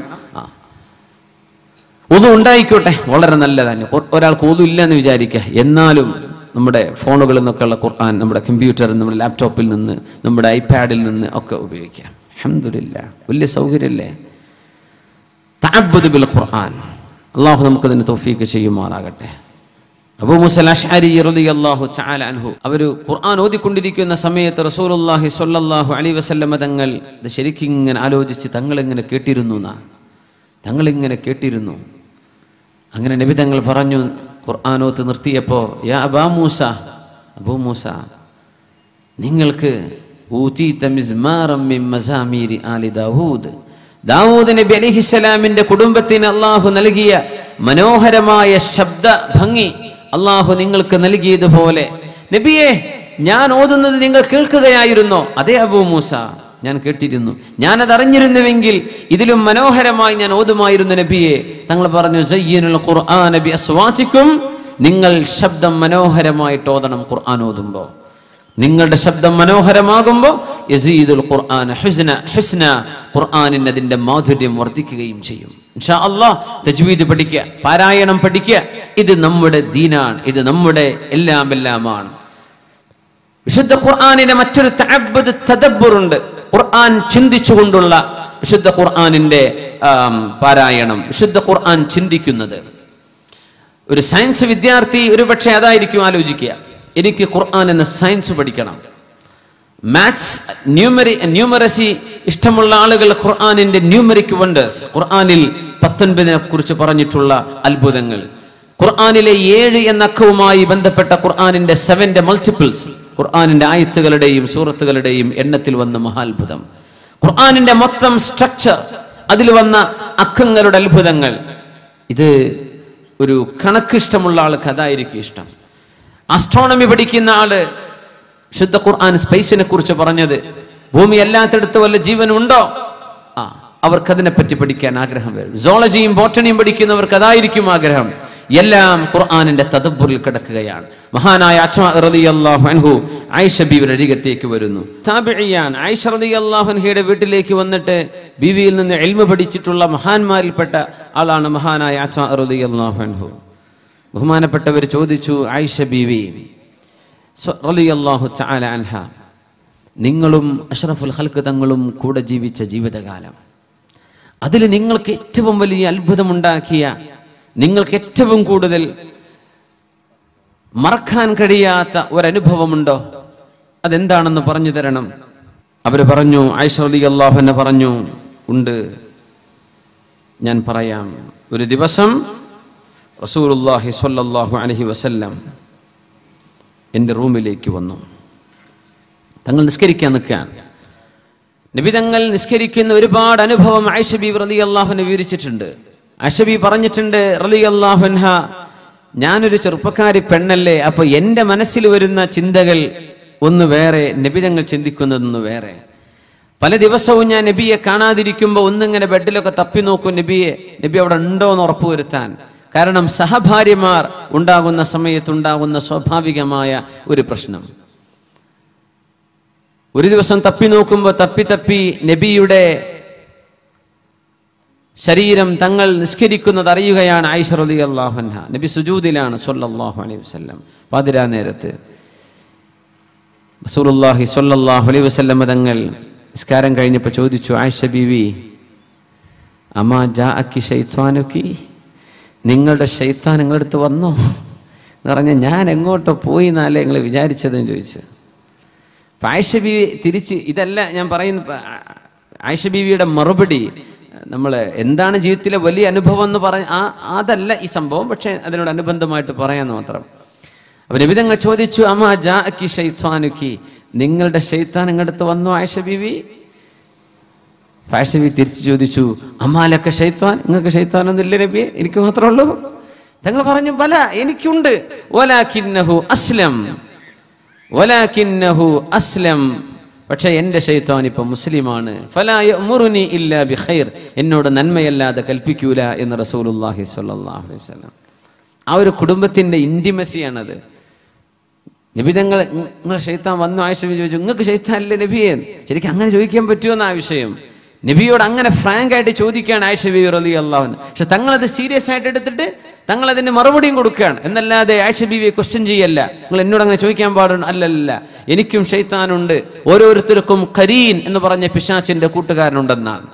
ഉദു ഉണ്ടായിക്കോട്ടെ, വളരെ നല്ലതാണ്. ഒരാൾക്ക് ഉദു ഇല്ല എന്ന് വിചാരിക്കുക, എന്നാലും നമ്മുടെ ഫോണുകളിൽ നിന്നൊക്കെയുള്ള ഖുർആൻ നമ്മുടെ കമ്പ്യൂട്ടറിൽ, നമ്മുടെ ലാപ്ടോപ്പിൽ നിന്ന്, നമ്മുടെ ഐപാഡിൽ നിന്ന് ഒക്കെ ഉപയോഗിക്കാം. അൽഹംദുലില്ലാഹ്, വലിയ സൗകര്യമല്ലേ. തഅബ്ബുദ് ബിൽ ഖുർആൻ, അള്ളാഹു നമുക്കതിന് തൗഫീഖ് ചെയ്യുമാറാകട്ടെ. അബൂ മൂസ അശ്അരി റളിയല്ലാഹു തആല അൻഹു അവർ ഖുർആൻ ഓതിക്കൊണ്ടിരിക്കുന്ന സമയത്ത് റസൂലുള്ളാഹി സ്വല്ലല്ലാഹു അലൈഹി വസല്ലം തങ്ങൾ ഇത് ശരിക്കും ഇങ്ങനെ ആലോചിച്ച് തങ്ങളിങ്ങനെ കേട്ടിരുന്നു. അങ്ങനെ നബി തങ്ങൾ പറഞ്ഞു, ഖുർആൻ ഓത്ത് നിർത്തിയപ്പോൾ, യാ അബൂ മൂസ നിങ്ങൾക്ക് ഊതീത മിസ്മാറൻ മിൻ മസാമീരി ആലി ദാവൂദ് നബി അലൈഹിസ്സലാമിന്റെ കുടുംബത്തിന് അല്ലാഹു നൽകിയ മനോഹരമായ ശബ്ദ ഭംഗി അള്ളാഹു നിങ്ങൾക്ക് നൽകിയതുപോലെ നബിയെ ഞാൻ ഓതുന്നത് നിങ്ങൾ കേൾക്കുകയായിരുന്നോ? അതേ അബൂ മൂസ, ഞാൻ കേട്ടിരുന്നു, ഞാനത് അറിഞ്ഞിരുന്നുവെങ്കിൽ ഇതിലും മനോഹരമായി ഞാൻ ഓതുമായിരുന്നു നബിയെ. തങ്ങൾ പറഞ്ഞു, സയ്യിനുൽ ഖുർആന ബി അസ്വാതികും, നിങ്ങൾ ശബ്ദം മനോഹരമായിട്ട് ഓതണം. ഖുർആൻ ഓതുമ്പോൾ നിങ്ങളുടെ ശബ്ദം മനോഹരമാകുമ്പോൾ യസീദുൽ ഖുർആന ഹുസ്ന, ഖുർആനിന് അതിന്റെ മാധുര്യം വർദ്ധിക്കുകയും ചെയ്യും. ഇൻഷാ അല്ലാഹ് തജ്വീദ് പഠിക്കുക, പാരായണം പഠിക്കുക. ഇത് നമ്മുടെ ദീനാണ്, ഇത് നമ്മുടെ എല്ലാമാണ്. വിശുദ്ധ ഖുർആനിന്റെ മറ്റൊരു തഅബ്ബുദ് തദബ്ബുറുണ്ട്. ഖുർആൻ ചിന്തിച്ചുകൊണ്ടുള്ള വിശുദ്ധ ഖുർആനിന്റെ പാരായണം, വിശുദ്ധ ഖുർആൻ ചിന്തിക്കുന്നത്. ഒരു സയൻസ് വിദ്യാർത്ഥി ഒരുപക്ഷെ അതായിരിക്കും ആലോചിക്കുക, എനിക്ക് ഖുർആൻ എന്ന സയൻസ് പഠിക്കണം. മാത്സ്, ന്യൂമറസി ഇഷ്ടമുള്ള ആളുകൾ ഖുർആനിന്റെ ന്യൂമറിക് വണ്ടേഴ്സ്, ഖുർആനിൽ 19 കുറിച്ച് പറഞ്ഞിട്ടുള്ള അത്ഭുതങ്ങൾ, ഖുർആനിലെ 7 എന്ന അക്കവുമായി ബന്ധപ്പെട്ട ഖുർആനിന്റെ 7 മൾട്ടിപ്പിൾസ്, ഖുർആനിന്റെ ആയത്തുകളുടെയും സൂറത്തുകളുടെയും എണ്ണത്തിൽ വന്ന മഹാത്ഭുതം, ഖുർആനിന്റെ മൊത്തം സ്ട്രക്ചർ, അതിൽ വന്ന അക്കങ്ങളുടെ അത്ഭുതങ്ങൾ. ഇത് ഒരു കണക്ക് ഇഷ്ടമുള്ള ആൾക്ക് അതായിരിക്കും ഇഷ്ടം. ആസ്ട്രോണമി പഠിക്കുന്ന ആള് ശുദ്ധ ഖുർആൻ സ്പേസിനെ കുറിച്ച് പറഞ്ഞത്, ഭൂമി അല്ലാത്തടുത്ത് വല്ല ജീവനുണ്ടോ? അവർക്കതിനെപ്പറ്റി പഠിക്കാൻ ആഗ്രഹം വരും. സോളജിയും ബോട്ടണിയും പഠിക്കുന്നവർക്ക് അതായിരിക്കും ആഗ്രഹം. എല്ലാം ഖുർആനിന്റെ തദബ്ബുറിൽ കിടക്കുകയാണ്. മഹാനായ അസ്മാ റളിയല്ലാഹു അൻഹു ആയിഷ ബീവിയുടെ അരികത്തേക്ക് വരുന്നു. താബിഇയാൻ ആയിഷ റളിയല്ലാഹു അൻഹയുടെ വീട്ടിലേക്ക് വന്നിട്ട് ബീവിയിൽ നിന്ന് ഇൽമ പഠിച്ചിട്ടുള്ള മഹാന്മാരിൽപ്പെട്ട ആളാണ് മഹാനായ അസ്മാ റളിയല്ലാഹു അൻഹു. ബഹുമാനപ്പെട്ടവർ ചോദിച്ചു, ആയിഷ ബീവി റളിയല്ലാഹു തആല അൻഹ, നിങ്ങളും അഷ്റഫുൽ ഖൽഖ് തങ്ങളും കൂടെ ജീവിച്ച ജീവിതകാലം, അതിൽ നിങ്ങൾക്ക് ഏറ്റവും വലിയ അത്ഭുതമുണ്ടാക്കിയ, നിങ്ങൾക്ക് ഏറ്റവും കൂടുതൽ മറക്കാൻ കഴിയാത്ത ഒരനുഭവമുണ്ടോ? അതെന്താണെന്ന് പറഞ്ഞു തരണം. അവർ പറഞ്ഞു, ആയിഷ റളിയല്ലാഹു അൻഹ പറഞ്ഞു, ഉണ്ട്, ഞാൻ പറയാം. ഒരു ദിവസം റസൂലുള്ളാഹി സ്വല്ലല്ലാഹു അലൈഹി വസല്ലം എൻ്റെ റൂമിലേക്ക് വന്നു. തങ്ങൾ നിസ്കരിക്കാൻ നിൽക്കാൻ. നബി തങ്ങൾ നിസ്കരിക്കുന്ന ഒരുപാട് അനുഭവം ആയിഷ ബീവി റളിയല്ലാഹു അൻഹ വിവരിച്ചിട്ടുണ്ട്. ആയിഷ ബീവി പറഞ്ഞിട്ടുണ്ട് റളിയല്ലാഹു അൻഹ, ഞാനൊരു ചെറുപ്പക്കാരി പെണ്ണല്ലേ, അപ്പൊ എൻ്റെ മനസ്സിൽ വരുന്ന ചിന്തകൾ ഒന്ന് വേറെ, നബി തങ്ങൾ ചിന്തിക്കുന്നതൊന്ന് വേറെ. പല ദിവസവും ഞാൻ നബിയെ കാണാതിരിക്കുമ്പോൾ ഒന്നിങ്ങനെ ബെഡിലൊക്കെ തപ്പി നോക്കും നബി അവിടെ ഉണ്ടോ എന്ന് ഉറപ്പുവരുത്താൻ. കാരണം സഹഭാര്യമാർ ഉണ്ടാകുന്ന സമയത്തുണ്ടാകുന്ന സ്വാഭാവികമായ ഒരു പ്രശ്നം. ഒരു ദിവസം തപ്പി നോക്കുമ്പോൾ തപ്പി നബിയുടെ ശരീരം തങ്ങൾ നിസ്കരിക്കുന്നത് അറിയുകയാണ് ആയിഷ റളിയല്ലാഹു അൻഹ. നബി സുജൂദിലാണ് സ്വല്ലല്ലാഹു അലൈഹി വസല്ലം. പാതിരാ നേരത്ത് റസൂലുള്ളാഹി സ്വല്ലല്ലാഹു അലൈഹി വസല്ലം തങ്ങൾ നിസ്കാരം കഴിഞ്ഞപ്പോൾ ചോദിച്ചു, ആയിഷ ബീവി, അമാ ജാഅക്കി ശൈത്വാനുക്കി, നിങ്ങളുടെ ശൈത്താൻ നിങ്ങളുടെ അടുത്ത് വന്നോ എന്ന് പറഞ്ഞാൽ ഞാൻ എങ്ങോട്ടോ പോയി എന്നാലേ നിങ്ങൾ വിചാരിച്ചതെന്ന് ചോദിച്ചു. ആയിഷ ബീവി തിരിച്ച്, ഇതല്ല ഞാൻ പറയുന്ന ആയിഷ ബീവിയുടെ മറുപടി, നമ്മൾ എന്താണ് ജീവിതത്തിലെ വലിയ അനുഭവം എന്ന് അതല്ല ഈ സംഭവം, പക്ഷെ അതിനോട് അനുബന്ധമായിട്ട് പറയാന്ന് മാത്രം. അപ്പൊ നബി തങ്ങൾ ചോദിച്ചു, അമാ ജാഅക്കി ശൈത്വാനുക്കി, നിങ്ങളുടെ ശൈത്താൻ നിങ്ങളുടെ അടുത്ത് വന്നു ആയിഷ ബീവി? ആയിഷ ബീവി തിരിച്ചു ചോദിച്ചു, അമാലക്ക ശൈത്വാൻ, നിങ്ങൾക്ക് ശൈത്താനൊന്നും ഇല്ല നബിയെ, എനിക്ക് മാത്രമേ ഉള്ളൂ? തങ്ങൾ പറഞ്ഞു, ബല, എനിക്കുണ്ട്. വലാകിന്നഹു അസ്ലം, പക്ഷെ എൻ്റെ ശൈത്താൻ ഇപ്പൊ മുസ്ലിമാണ്. ഫലാ യഅ്മുറുനി ഇല്ലാ ബിഖൈർ, എന്നോട് നന്മയല്ലാതെ കൽപ്പിക്കൂല എന്ന് റസൂലുള്ളാഹി സ്വല്ലല്ലാഹു അലൈഹി വസല്ലം. ആ ഒരു കുടുംബത്തിന്റെ ഇന്റിമസിയാണത്. നബി തങ്ങൾ, നിങ്ങളെ ശൈത്താൻ വന്നു? ആയിഷ ബീവി ചോദിച്ചു, നിങ്ങൾക്ക് ശൈത്താൻ അല്ലേ നബിയെ? ശരിക്കും അങ്ങനെ ചോദിക്കാൻ പറ്റുമെന്ന ആ വിഷയം നബിയോട് അങ്ങനെ ഫ്രാങ്ക് ആയിട്ട് ചോദിക്കുകയാണ് ആയിഷ ബീവി റളിയല്ലാഹു അൻഹ. പക്ഷെ തങ്ങളത് സീരിയസ് ആയിട്ട് എടുത്തിട്ട് തങ്ങൾ അതിന് മറുപടിയും കൊടുക്കുകയാണ്. എന്നല്ലാതെ ആയിഷ ബീവിയെ ക്വസ്റ്റ്യൻ ചെയ്യല്ല, നിങ്ങൾ എന്നോട് അങ്ങനെ ചോദിക്കാൻ പാടുണ്ട്, അല്ലല്ല, എനിക്കും ശൈത്താനുണ്ട്. ഓരോരുത്തർക്കും ഖരീൻ എന്ന് പറഞ്ഞ പിശാചിന്റെ കൂട്ടുകാരനുണ്ടെന്നാണ്.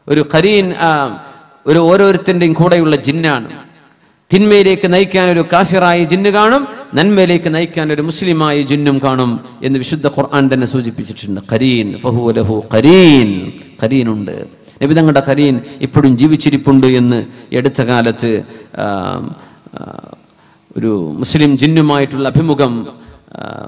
ഒരു ഖരീൻ ഓരോരുത്തരുടെയും കൂടെയുള്ള ജിന്നാണ്. തിന്മയിലേക്ക് നയിക്കാൻ ഒരു കാഫിറായ ജിന്ന് കാണും, നന്മയിലേക്ക് നയിക്കാൻ ഒരു മുസ്ലിമായ ജിന്നും കാണും എന്ന് വിശുദ്ധ ഖുർആൻ തന്നെ സൂചിപ്പിച്ചിട്ടുണ്ട്. ഖരീൻ ഫഹുവ ലഹു ഖരീൻ, ഖരീനുണ്ട്. നബി തങ്ങളുടെ ഖരീൻ ഇപ്പോഴും ജീവിച്ചിരിപ്പുണ്ട് എന്ന് അടുത്ത കാലത്ത് ഒരു മുസ്ലിം ജിന്നുമായിട്ടുള്ള അഭിമുഖം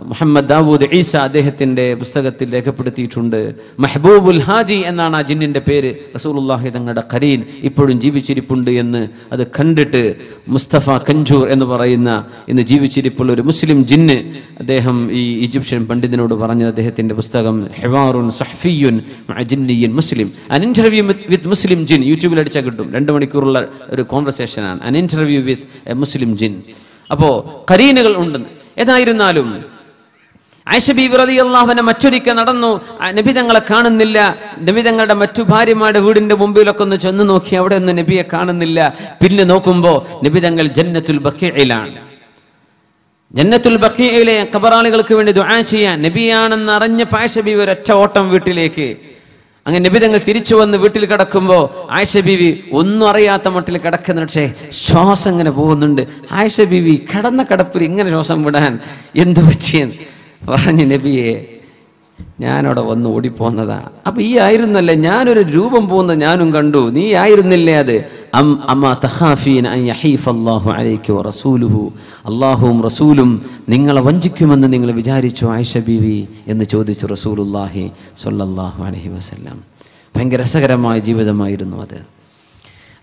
മുഹമ്മദ് ദാവൂദ് ഈസ അദ്ദേഹത്തിന്റെ പുസ്തകത്തിൽ രേഖപ്പെടുത്തിയിട്ടുണ്ട്. മെഹബൂബുൽ ഹാജി എന്നാണ് ആ ജിന്നിന്റെ പേര്. റസൂലുള്ളാഹി തങ്ങളുടെ ഖരീൻ ഇപ്പോഴും ജീവിച്ചിരിപ്പുണ്ട് എന്ന് അത് കണ്ടിട്ട് മുസ്തഫ കഞ്ചൂർ എന്ന് പറയുന്ന ഇന്ന് ജീവിച്ചിരിപ്പുള്ള ഒരു മുസ്ലിം ജിന്ന് അദ്ദേഹം ഈ ഈജിപ്ഷ്യൻ പണ്ഡിതനോട് പറഞ്ഞത് അദ്ദേഹത്തിന്റെ പുസ്തകം ഹിവാറുൻ സഹ്ഫിയുൻ മഅ ജിന്നിയ്യിൻ മുസ്ലിം, അൻ ഇന്റർവ്യൂ വിത്ത് മുസ്ലിം ജിൻ, യൂട്യൂബിൽ അടിച്ചാൽ കിട്ടും. 2 മണിക്കൂറുള്ള ഒരു കോൺവെർസേഷനാണ്, അൻ ഇന്റർവ്യൂ വിത്ത് എ മുസ്ലിം ജിൻ. അപ്പോൾ ഖരീനുകൾ ഉണ്ടെന്ന്. ഏതായിരുന്നാലും ആയിഷ ബീവി റളിയല്ലാഹു അൻഹ മറ്റൊരിക്കൽ നടന്നു, നബി തങ്ങളെ കാണുന്നില്ല. നബി തങ്ങളുടെ മറ്റു ഭാര്യമാരുടെ വീടിന്റെ മുമ്പിലൊക്കെ ഒന്ന് ചെന്ന് നോക്കി, അവിടെ ഒന്നും നബിയെ കാണുന്നില്ല. പിന്നെ നോക്കുമ്പോൾ നബി തങ്ങൾ ജന്നത്തുൽ ബഖീഇലാണ്. ജന്നത്തുൽ ബഖീഇലെ ഖബറാളികൾക്ക് വേണ്ടി ദുആ ചെയ്യാൻ നബിയാണെന്ന് അറിഞ്ഞ ആയിഷ ബീവി ഒരൊറ്റ ഓട്ടം വീട്ടിലേക്ക്. അങ്ങനെ നബി തങ്ങൾ തിരിച്ചു വന്ന് വീട്ടിൽ കിടക്കുമ്പോൾ ആയിഷ ബീവി ഒന്നും അറിയാത്ത മട്ടിൽ കിടക്കുന്ന, പക്ഷേ ശ്വാസം ഇങ്ങനെ പോകുന്നുണ്ട്. ആയിഷ ബീവി കിടന്ന കിടപ്പിൽ ഇങ്ങനെ ശ്വാസം വിടാൻ എന്ത് പറ്റിയെന്ന് പറഞ്ഞു, നബിയെ ഞാനവിടെ വന്ന് ഓടിപ്പോന്നതാ. അപ്പൊ ഈ ആയിരുന്നല്ലേ, ഞാനൊരു രൂപം പോകുന്നത് ഞാനും കണ്ടു, നീ ആയിരുന്നില്ലേ അത്? അല്ലാഹുവും റസൂലും നിങ്ങളെ വഞ്ചിക്കുമെന്ന് നിങ്ങൾ വിചാരിച്ചു ആയിഷ ബീവി എന്ന് ചോദിച്ചു റസൂലുള്ളാഹി സ്വല്ലല്ലാഹു അലൈഹി വസല്ലം. ഭയങ്കര രസകരമായ ജീവിതമായിരുന്നു അത്.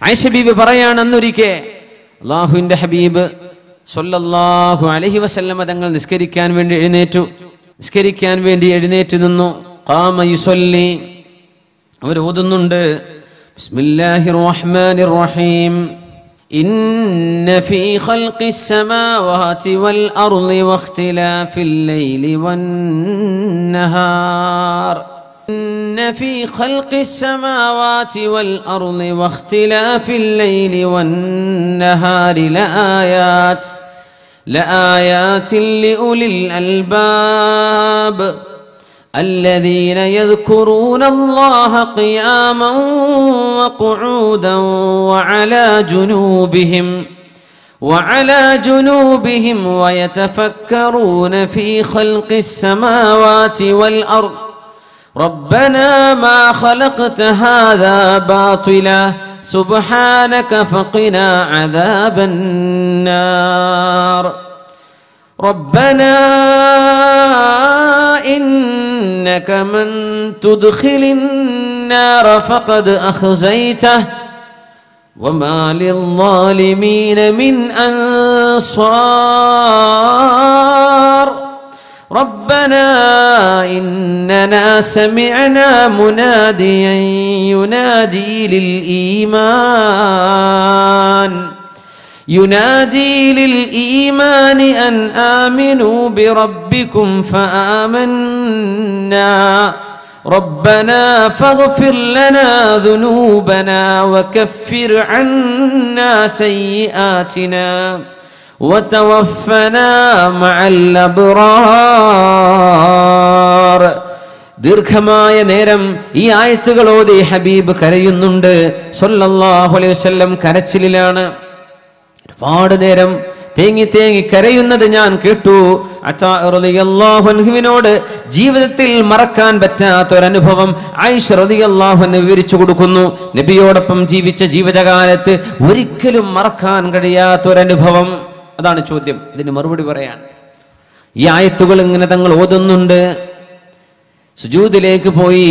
ആയിഷ ബീവി പറയാണ്, അന്നൊരിക്കെ അല്ലാഹുവിന്റെ ഹബീബ് സ്വല്ലല്ലാഹു അലൈഹി വസല്ലം തങ്ങൾ നിസ്കരിക്കാൻ വേണ്ടി എഴുന്നേറ്റ് നിന്നു. ഖാമ യുസല്ലി, അവർ ഓതുന്നുണ്ട്. ബിസ്മില്ലാഹിർ റഹ്മാനിർ റഹീം. ഇന്ന ഫീ ഖൽഖിസ് സമാവാതി വൽ അർളി വഖ്തിലാഫിൽ ലൈലി വൻ നഹാർ. إن في خلق السماوات والأرض واختلاف الليل والنهار لآيات لأولي الألباب الذين يذكرون الله قياما وقعودا وعلى جنوبهم ويتفكرون في خلق السماوات والأرض ربنا ما خلقت هذا باطلا سبحانك فقنا عذاب النار ربنا إنك من تدخل النار فقد أخزيته وما للظالمين من أنصار ربنا إننا سمعنا مناديا ينادي للإيمان أن آمنوا بربكم فآمنا ربنا فاغفر لنا ذنوبنا وكفر عنا سيئاتنا وتوفنا مع الأبرار. ദീർഘമായ നേരം ഈ ആയത്തുകൾ ഓതി ഹബീബ് കരയുന്നുണ്ട് സല്ലല്ലാഹു അലൈഹി വസല്ലം. കരച്ചിലാണ്. ഒരുപാട് നേരം തേങ്ങി കരയുന്നത് ഞാൻ കേട്ടു. അതാ റളിയല്ലാഹു അൻഹുവിനോട് ജീവിതത്തിൽ മറക്കാൻ പറ്റാത്തൊരനുഭവം ആയിഷ റളിയല്ലാഹു അൻഹ വിവരിച്ചു കൊടുക്കുന്നു. നബിയോടൊപ്പം ജീവിച്ച ജീവിതകാലത്ത് ഒരിക്കലും മറക്കാൻ കഴിയാത്തൊരനുഭവം. അതാണ് ചോദ്യം. ഇതിന് മറുപടി പറയാൻ ഈ ആയത്തുകൾ ഇങ്ങനെ തങ്ങൾ ഓതുന്നുണ്ട്. സുജൂദിലേക്ക് പോയി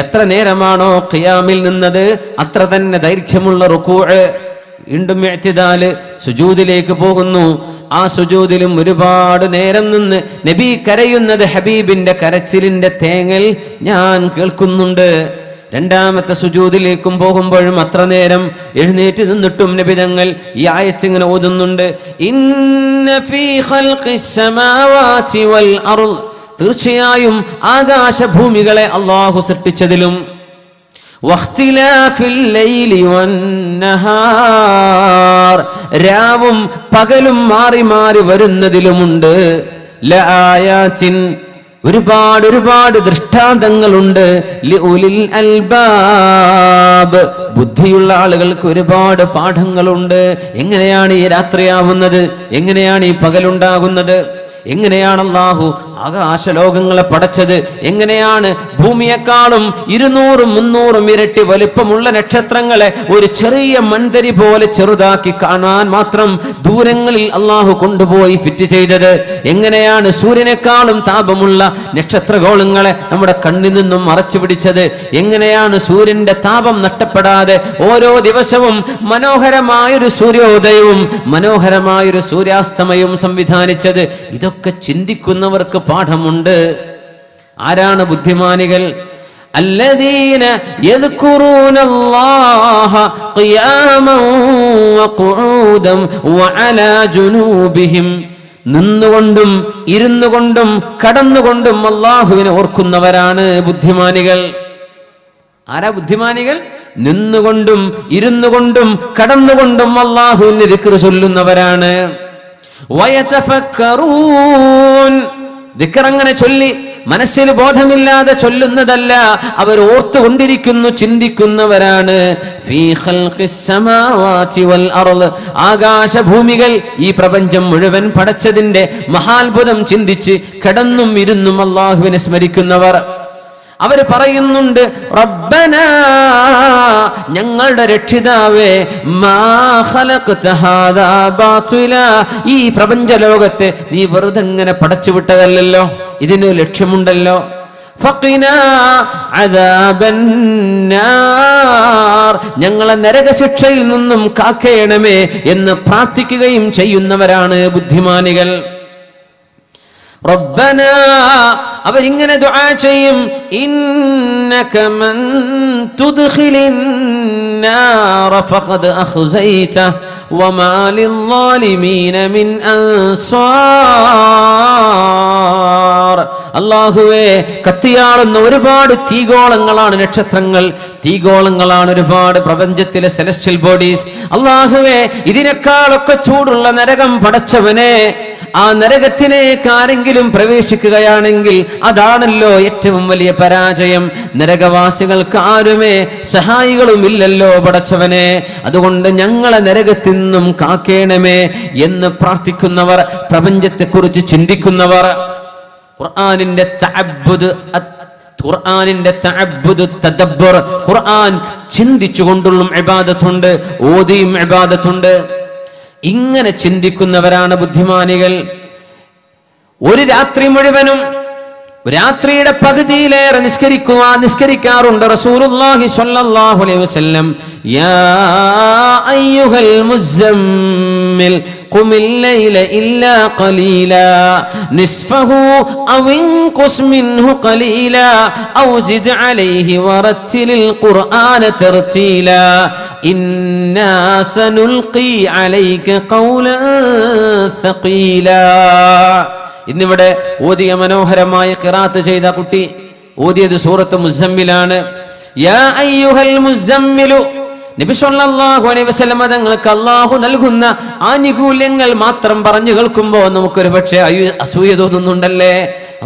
എത്ര നേരമാണോ ഖിയാമിൽ നിന്നത് അത്ര തന്നെ ദൈർഘ്യമുള്ള റുകൂഅ്, വീണ്ടും ഇഅ്തിദാല്, സുജൂദിലേക്ക് പോകുന്നു. ആ സുജൂദിലും ഒരുപാട് നേരം നിന്ന് നബി കരയുന്നത്, ഹബീബിന്റെ കരച്ചിലിന്റെ തേങ്ങൽ ഞാൻ കേൾക്കുന്നുണ്ട്. രണ്ടാമത്തെ സുജൂദിലേക്കും പോകുമ്പോഴും അത്ര നേരം എഴുന്നേറ്റ് നിന്നിട്ടും നബി തങ്ങൾ ഈ ആയത്ത് ഇങ്ങനെ ഓതുന്നുണ്ട്. ഇന്ന ഫീ ഖൽഖിസ് സമാവാതി വൽ അർള്, തീർച്ചയായും ആകാശഭൂമികളെ അല്ലാഹു സൃഷ്ടിച്ചതിലും, വഖ്തിലാഫിൽ ലൈലി വൻ നഹാർ, രാവും പകലും മാറി മാറി വരുന്നതിലുമുണ്ട്, ലആയാത്തിൻ, ഒരുപാട് ദൃഷ്ടാന്തങ്ങളുണ്ട്, ലിഉലിൽ അൽബാബ്, ബുദ്ധിയുള്ള ആളുകൾക്ക് ഒരുപാട് പാഠങ്ങളുണ്ട്. എങ്ങനെയാണ് ഈ രാത്രിയാവുന്നത്? എങ്ങനെയാണ് ഈ പകലുണ്ടാകുന്നത്? എങ്ങനെയാണ് അല്ലാഹു ആകാശലോകങ്ങളെ പടച്ചത്? എങ്ങനെയാണ് ഭൂമിയെക്കാളും 200-300 ഇരട്ടി വലിപ്പമുള്ള നക്ഷത്രങ്ങളെ ഒരു ചെറിയ മൺതരി പോലെ ചെറുതാക്കി കാണാൻ മാത്രം ദൂരങ്ങളിൽ അല്ലാഹു കൊണ്ടുപോയി ഫിറ്റ് ചെയ്തത്? എങ്ങനെയാണ് സൂര്യനേക്കാളും താപമുള്ള നക്ഷത്രഗോളങ്ങളെ നമ്മുടെ കണ്ണിൽ നിന്നും മറച്ചു പിടിച്ചത്? എങ്ങനെയാണ് സൂര്യന്റെ താപം നഷ്ടപ്പെടാതെ ഓരോ ദിവസവും മനോഹരമായൊരു സൂര്യോദയവും മനോഹരമായൊരു സൂര്യാസ്തമയവും സംവിധാനിച്ചത്? ഇതൊക്കെ ചിന്തിക്കുന്നവർക്ക് പാഠമുണ്ട്. ആരാണ് ബുദ്ധിമാനികൾ? അല്ലദീന യദ്കുറൂനല്ലാഹ ഖിയാമൻ വഖുഊദൻ വഅലാ ജുനൂബിഹിം, നിന്നുകൊണ്ടും ഇരുന്നുകൊണ്ടും കടന്നുകൊണ്ടും അല്ലാഹുവിനെ ഓർക്കുന്നവരാണ് ബുദ്ധിമാനികൾ. ആരാ ബുദ്ധിമാനികൾ? നിന്നുകൊണ്ടും ഇരുന്നുകൊണ്ടും കടന്നുകൊണ്ടും അല്ലാഹുവിനെ ദിക്ർ ചൊല്ലുന്നവരാണ്. വയതഫക്കറൂൻ, ദിക്ർ അങ്ങനെ ചൊല്ലി മനസ്സിൽ ബോധമില്ലാതെ ചൊല്ലുന്നതല്ല, അവർ ഓർത്തുകൊണ്ടിരിക്കുന്നു, ചിന്തിക്കുന്നവരാണ്. ഫീ ഖൽഖിസ് സമാവാതി വൽ അർള്, ആകാശഭൂമികൾ, ഈ പ്രപഞ്ചം മുഴുവൻ പടച്ചതിന്റെ മഹാത്ഭുതം ചിന്തിച്ച് കിടന്നും ഇരുന്നും അല്ലാഹുവിനെ സ്മരിക്കുന്നവർ. അവര് പറയുന്നുണ്ട്, റബ്ബനാ, ഞങ്ങളുടെ രക്ഷിതാവേ, മാ ഖലഖ്ത ഹാദാ ബാതിലാ, ഈ പ്രപഞ്ച ലോകത്തെ നീ വെറുതെ ഇങ്ങനെ പടച്ചുവിട്ടതല്ലല്ലോ, ഇതിന് ലക്ഷ്യമുണ്ടല്ലോ. ഫഖിനാ അദാബന്നാർ, ഞങ്ങളെ നരകശിക്ഷയിൽ നിന്നും കാക്കേണമേ എന്ന് പ്രാർത്ഥിക്കുകയും ചെയ്യുന്നവരാണ് ബുദ്ധിമാനികൾ. റബ്ബനാ, അവരിങ്ങനെ ദുആ ചെയ്യും, ഇന്നക മൻ തുദ്ഖിലിൻ നാറ ഫഖദ് അഖ്സൈത വമാ ലിൽസാലിമീന മിൻ അൻസാർ. അല്ലാഹുവേ, കത്തിയാളുന്ന ഒരുപാട് തീഗോളങ്ങളാണ് നക്ഷത്രങ്ങൾ, തീഗോളങ്ങളാണ് ഒരുപാട് പ്രപഞ്ചത്തിലെ സെലസ്ഷ്യൽ ബോഡീസ്. അല്ലാഹുവേ, ഇതിനേക്കാളൊക്കെ ചൂടുള്ള നരകം പടച്ചവനെ, ആ നരകത്തിലേക്ക് ആരെങ്കിലും പ്രവേശിക്കുകയാണെങ്കിൽ അതാണല്ലോ ഏറ്റവും വലിയ പരാജയം. നരകവാസികൾക്ക് ആരുമേ സഹായികളും ഇല്ലല്ലോ പടച്ചവനെ. അതുകൊണ്ട് ഞങ്ങളെ നരകത്തിൽ നിന്നും കാക്കേണമേ എന്ന് പ്രാർത്ഥിക്കുന്നവർ, പ്രപഞ്ചത്തെക്കുറിച്ച് ചിന്തിക്കുന്നവർ, ഖുർആനിന്റെ തഅബ്ബുദ്, ഖുർആനിന്റെ തഅബ്ബുദ്, തദബ്ബുർ, ഖുർആൻ ചിന്തിച്ചുകൊണ്ടുള്ള ഇബാദത്തുണ്ട്, ഓതിയും ഇബാദത്തുണ്ട്. ഇങ്ങനെ ചിന്തിക്കുന്നവരാണ് ബുദ്ധിമാനികൾ. ഒരു രാത്രി മുഴുവനും, രാത്രിയുടെ പകുതിയിലേറെ നിസ്കരിക്കാറുണ്ട് റസൂലുള്ളാഹി സ്വല്ലല്ലാഹു അലൈഹി വസല്ലം. യാ അയ്യുഹൽ മുസമ്മിൽ ഖുമിൽ ലൈല ഇല്ലാ ഖലീലാ നിസ്ഫഹു ഔ ഇൻഖുസ് മിൻഹു ഖലീലാ ഔ സിദ് അലൈഹി വറത്തിലിൽ ഖുർആന തർതീലാ ഇന്നാ സനുൽഖി അലൈക ഖൗലൻ സഖീലാ. ഇന്നിവിടെ ഓതിയ മനോഹരമായ ഖിറാഅത്ത് ചെയ്ത കുട്ടി ഓതിയത് സൂറത്ത് മുസമ്മിലാണ്. യാ അയ്യുഹൽ മുസമ്മിലു, നബി സല്ലല്ലാഹു അലൈഹി വസല്ലം തങ്ങൾക്ക് അല്ലാഹു നൽകുന്ന ആനുകൂല്യങ്ങൾ മാത്രം പറഞ്ഞു കേൾക്കുമ്പോൾ നമുക്കൊരു പക്ഷേ അസൂയ തോന്നുന്നുണ്ടല്ലേ?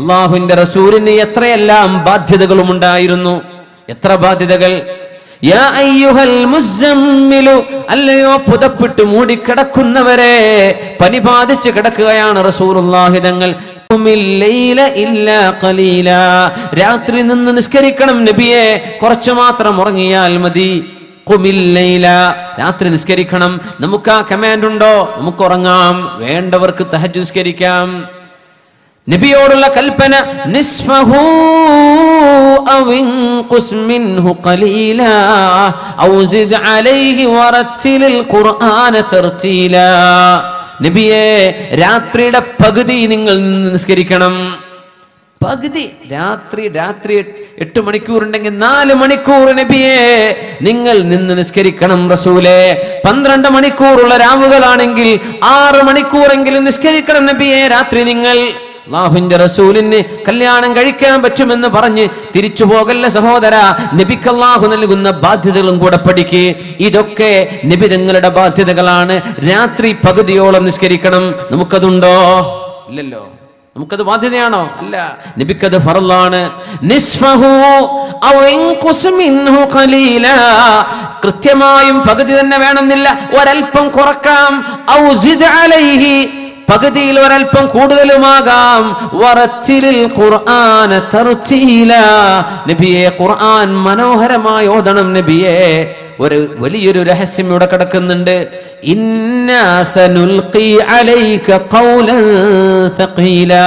അല്ലാഹുവിന്റെ റസൂലിന് എത്രയെല്ലാം ബാധ്യതകളും ഉണ്ടായിരുന്നു, എത്ര ബാധ്യതകൾ. യാ അയ്യുഹൽ മുസമ്മിലു, അല്ലയോ പുതപ്പിട്ട് മൂടിക്കിടക്കുന്നവരെ, പനി ബാധിച്ച് കിടക്കുകയാണ് റസൂലുള്ളാഹി തങ്ങൾ. രാത്രി നിന്ന് നിസ്കരിക്കണം നബിയെ, കുറച്ചു മാത്രം ഉറങ്ങിയാൽ മതി. ഖുമിൽ ലൈല, രാത്രി നിസ്കരിക്കണം. നമുക്ക് ആ കമാൻഡ് ഉണ്ടോ? നമുക്ക് ഉറങ്ങാം, വേണ്ടവർക്ക് തഹജ്ജുദ് നിസ്കരിക്കാം. നബിയോടുള്ള കൽപ്പന നിസ്ഫഹു ഔ ഇൻഖുസ് മിൻഹു ഖലീലാ ഔ സിദ് അലൈഹി വറത്തിലിൽ ഖുർആന തർതീലാ. നബിയെ, രാത്രിയുടെ പകുതി നിങ്ങൾ നിസ്കരിക്കണം. പകുതി രാത്രി 8 മണിക്കൂറുണ്ടെങ്കിൽ 4 മണിക്കൂർ നബിയെ നിങ്ങൾ നിന്ന് നിസ്കരിക്കണം റസൂലേ. 12 മണിക്കൂറുള്ള രാവുകളാണെങ്കിൽ 6 മണിക്കൂറെങ്കിലും നിസ്കരിക്കണം നബിയെ രാത്രി നിങ്ങൾ. അല്ലാഹുവിന്റെ റസൂലിന് കല്യാണം കഴിക്കാൻ പറ്റുമെന്ന് പറഞ്ഞ് തിരിച്ചു പോകല്ല സഹോദര. നബിക്ക് അല്ലാഹു നൽകുന്ന ബാധ്യതകളും കൂടെ പഠിക്ക്. ഇതൊക്കെ നബി തങ്ങളുടെ ബാധ്യതകളാണ്. രാത്രി പകുതിയോളം നിസ്കരിക്കണം. നമുക്കതുണ്ടോ? ഇല്ലല്ലോ. നമുക്കത് ബാധ്യതയാണോ? അല്ല, നബിക്കത് ഫർളാണ്. നിസ്ഫഹു ഔ ഇൻഖുസ് മിൻഹു ഖലീലാ, കൃത്യമായും പകുതി തന്നെ വേണമെന്നില്ല, ഒരൽപ്പം കുറക്കാം. ഔ സിദ് അലൈഹി, പകുതിയിൽ ഒരൽപ്പം കൂടുതലുമാകാം. വറത്തിലിൽ ഖുർആന തർതീലാ, നബിയെ ഖുർആൻ മനോഹരമായി ഓതണം നബിയെ. ഒരു വലിയൊരു രഹസ്യം ഇവിടെ കിടക്കുന്നുണ്ട്. ഇന്നാ സനുൽഖി അലൈക ഖൗലൻ സഖീലാ,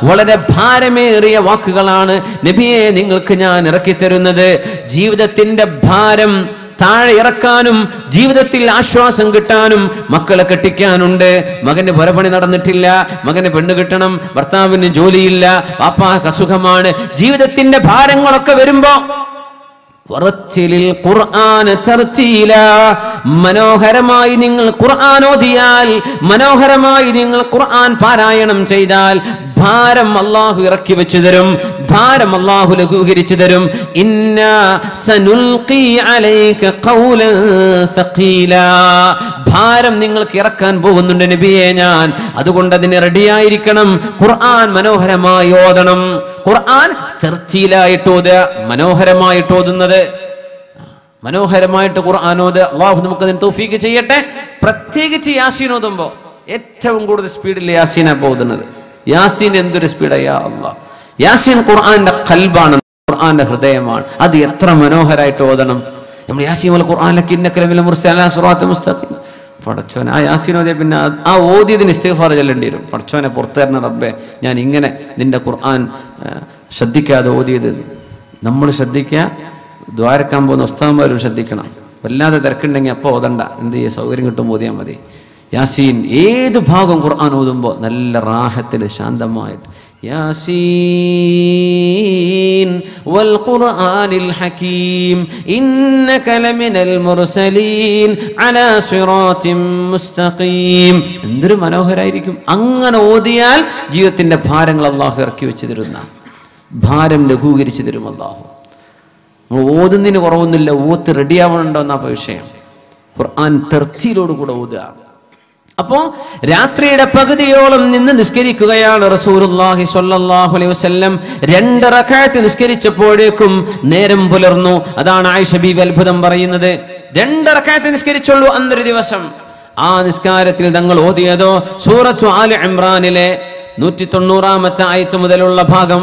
വളരെ ഭാരമേറിയ വാക്കുകളാണ് നബിയെ നിങ്ങൾക്ക് ഞാൻ ഇറക്കി തരുന്നത്. ജീവിതത്തിന്റെ ഭാരം താഴെ ഇറക്കാനും ജീവിതത്തിൽ ആശ്വാസം കിട്ടാനും. മക്കളെ കെട്ടിക്കാനുണ്ട്, മകന് പുരപണി നടന്നിട്ടില്ല, മകന് പെണ്ണ് കിട്ടണം, ഭർത്താവിന് ജോലിയില്ല, വാപ്പാക്ക് അസുഖമാണ്. ജീവിതത്തിന്റെ ഭാരങ്ങളൊക്കെ വരുമ്പോ വറത്തിലിൽ ഖുർആന തർതീലാ, മനോഹരമായി നിങ്ങൾ ഖുർആൻ ഓതിയാൽ, മനോഹരമായി നിങ്ങൾ ഖുർആൻ പാരായണം ചെയ്താൽ ഭാരം അല്ലാഹു ഇറക്കി വെച്ചു തരും, ഭാരം അല്ലാഹു ലഘൂകരിച്ചു തരും. ഇന്നാ സനുൽഖി അലൈക ഖൗലൻ സഖീലാ, ഭാരം നിങ്ങൾക്ക് ഇറക്കാൻ പോകുന്നുണ്ട് നബിയെ ഞാൻ. അതുകൊണ്ട് അതിന് റെഡിയായിരിക്കണം. ഖുർആൻ മനോഹരമായി ഓതണം. ഖുർആൻ തർത്തീലായിട്ട് ഓതുക, മനോഹരമായിട്ട് ഓതുന്നത്, മനോഹരമായിട്ട് ഖുർആൻ ഓതുക. അല്ലാഹു നമുക്ക് അതിന് തൗഫീഖ് ചെയ്യട്ടെ. പ്രത്യേകിച്ച് യാസീൻ ഓതുമ്പോൾ ഏറ്റവും കൂടുതൽ സ്പീഡിൽ യാസീനാ പോകുന്നത്. യാസീൻ എന്തൊരു സ്പീഡാ അല്ലാഹ്. യാസീൻ ഖുർആന്റെ ഖൽബാണ്, ഖുർആന്റെ ഹൃദയമാണ്. അത് എത്ര മനോഹരമായിട്ട് ഓതണം. നമ്മൾ യാസീൻ വൽ ഖുർആനിലക ഇന്നക ലമിനൽ മുർസലീൻ അലാ സിറാത്തിൻ മുസ്തഖീം. പടച്ചോനെ, ആ യാസീൻ ഓതിയ പിന്നെ ആ ഓതിയതിന് ഇസ്തിഗ്ഫാർ ചൊല്ലേണ്ടി വരും. പടച്ചോനെ പുറത്തു തരണ റബ്ബേ, ഞാൻ ഇങ്ങനെ നിന്റെ ഖുർആൻ ശ്രദ്ധിക്കാതെ ഓതിയത്. നമ്മൾ ശ്രദ്ധിക്കുക, ദ്വാരക്കാൻ പോകുന്ന ഉസ്താദന്മാരും ശ്രദ്ധിക്കണം. വല്ലാതെ തിരക്കുണ്ടെങ്കിൽ അപ്പോൾ ഓതണ്ട, എന്ത് ചെയ്യുക, സൗകര്യം കിട്ടുമ്പോൾ ഓതിയാൽ മതി. യാസീൻ ഏത് ഭാഗം ഖുർആൻ ഓതുമ്പോൾ നല്ല റാഹത്തിൽ ശാന്തമായിട്ട് യാസീൻ വൽ ഖുർആനിൽ ഹകീം ഇന്നക ലമിനൽ മുർസലീൻ അലാ സിറാത്തിൻ മുസ്തഖീം. എന്തൊരു മനോഹരായിരിക്കും. അങ്ങനെ ഓതിയാൽ ജീവിതത്തിന്റെ ഭാരങ്ങൾ അല്ലാഹു ഇറക്കി വെച്ച് തരുന്ന, ഭാരം ലഘൂകരിച്ചു തരും അല്ലാഹു. ഓതുന്നതിന് കുറവൊന്നുമില്ല, ഓത്ത് റെഡിയാവണുണ്ടോ എന്നാ വിഷയം. ഖുർആൻ തെർത്തിയിലോടുകൂടെ ഓതുക. അപ്പോ രാത്രിയുടെ പകുതിയോളം നിന്ന് നിസ്കരിക്കുകയാണ് റസൂലുള്ളാഹി സ്വല്ലല്ലാഹു അലൈഹി വസല്ലം. 2 റക്അത്ത് നിസ്കരിച്ചപ്പോഴേക്കും നേരം പുലർന്നു. അതാണ് ആയിഷ ബീവി അത്ഭുതം പറയുന്നത്. 2 റക്അത്ത് നിസ്കരിച്ചുള്ളൂ അന്നൊരു ദിവസം. ആ നിസ്കാരത്തിൽ തങ്ങൾ ഓതിയതോ സൂറത്തു ആലി ഇംറാനിലെ 190-ാമത്തെ ആയത്ത് മുതലുള്ള ഭാഗം.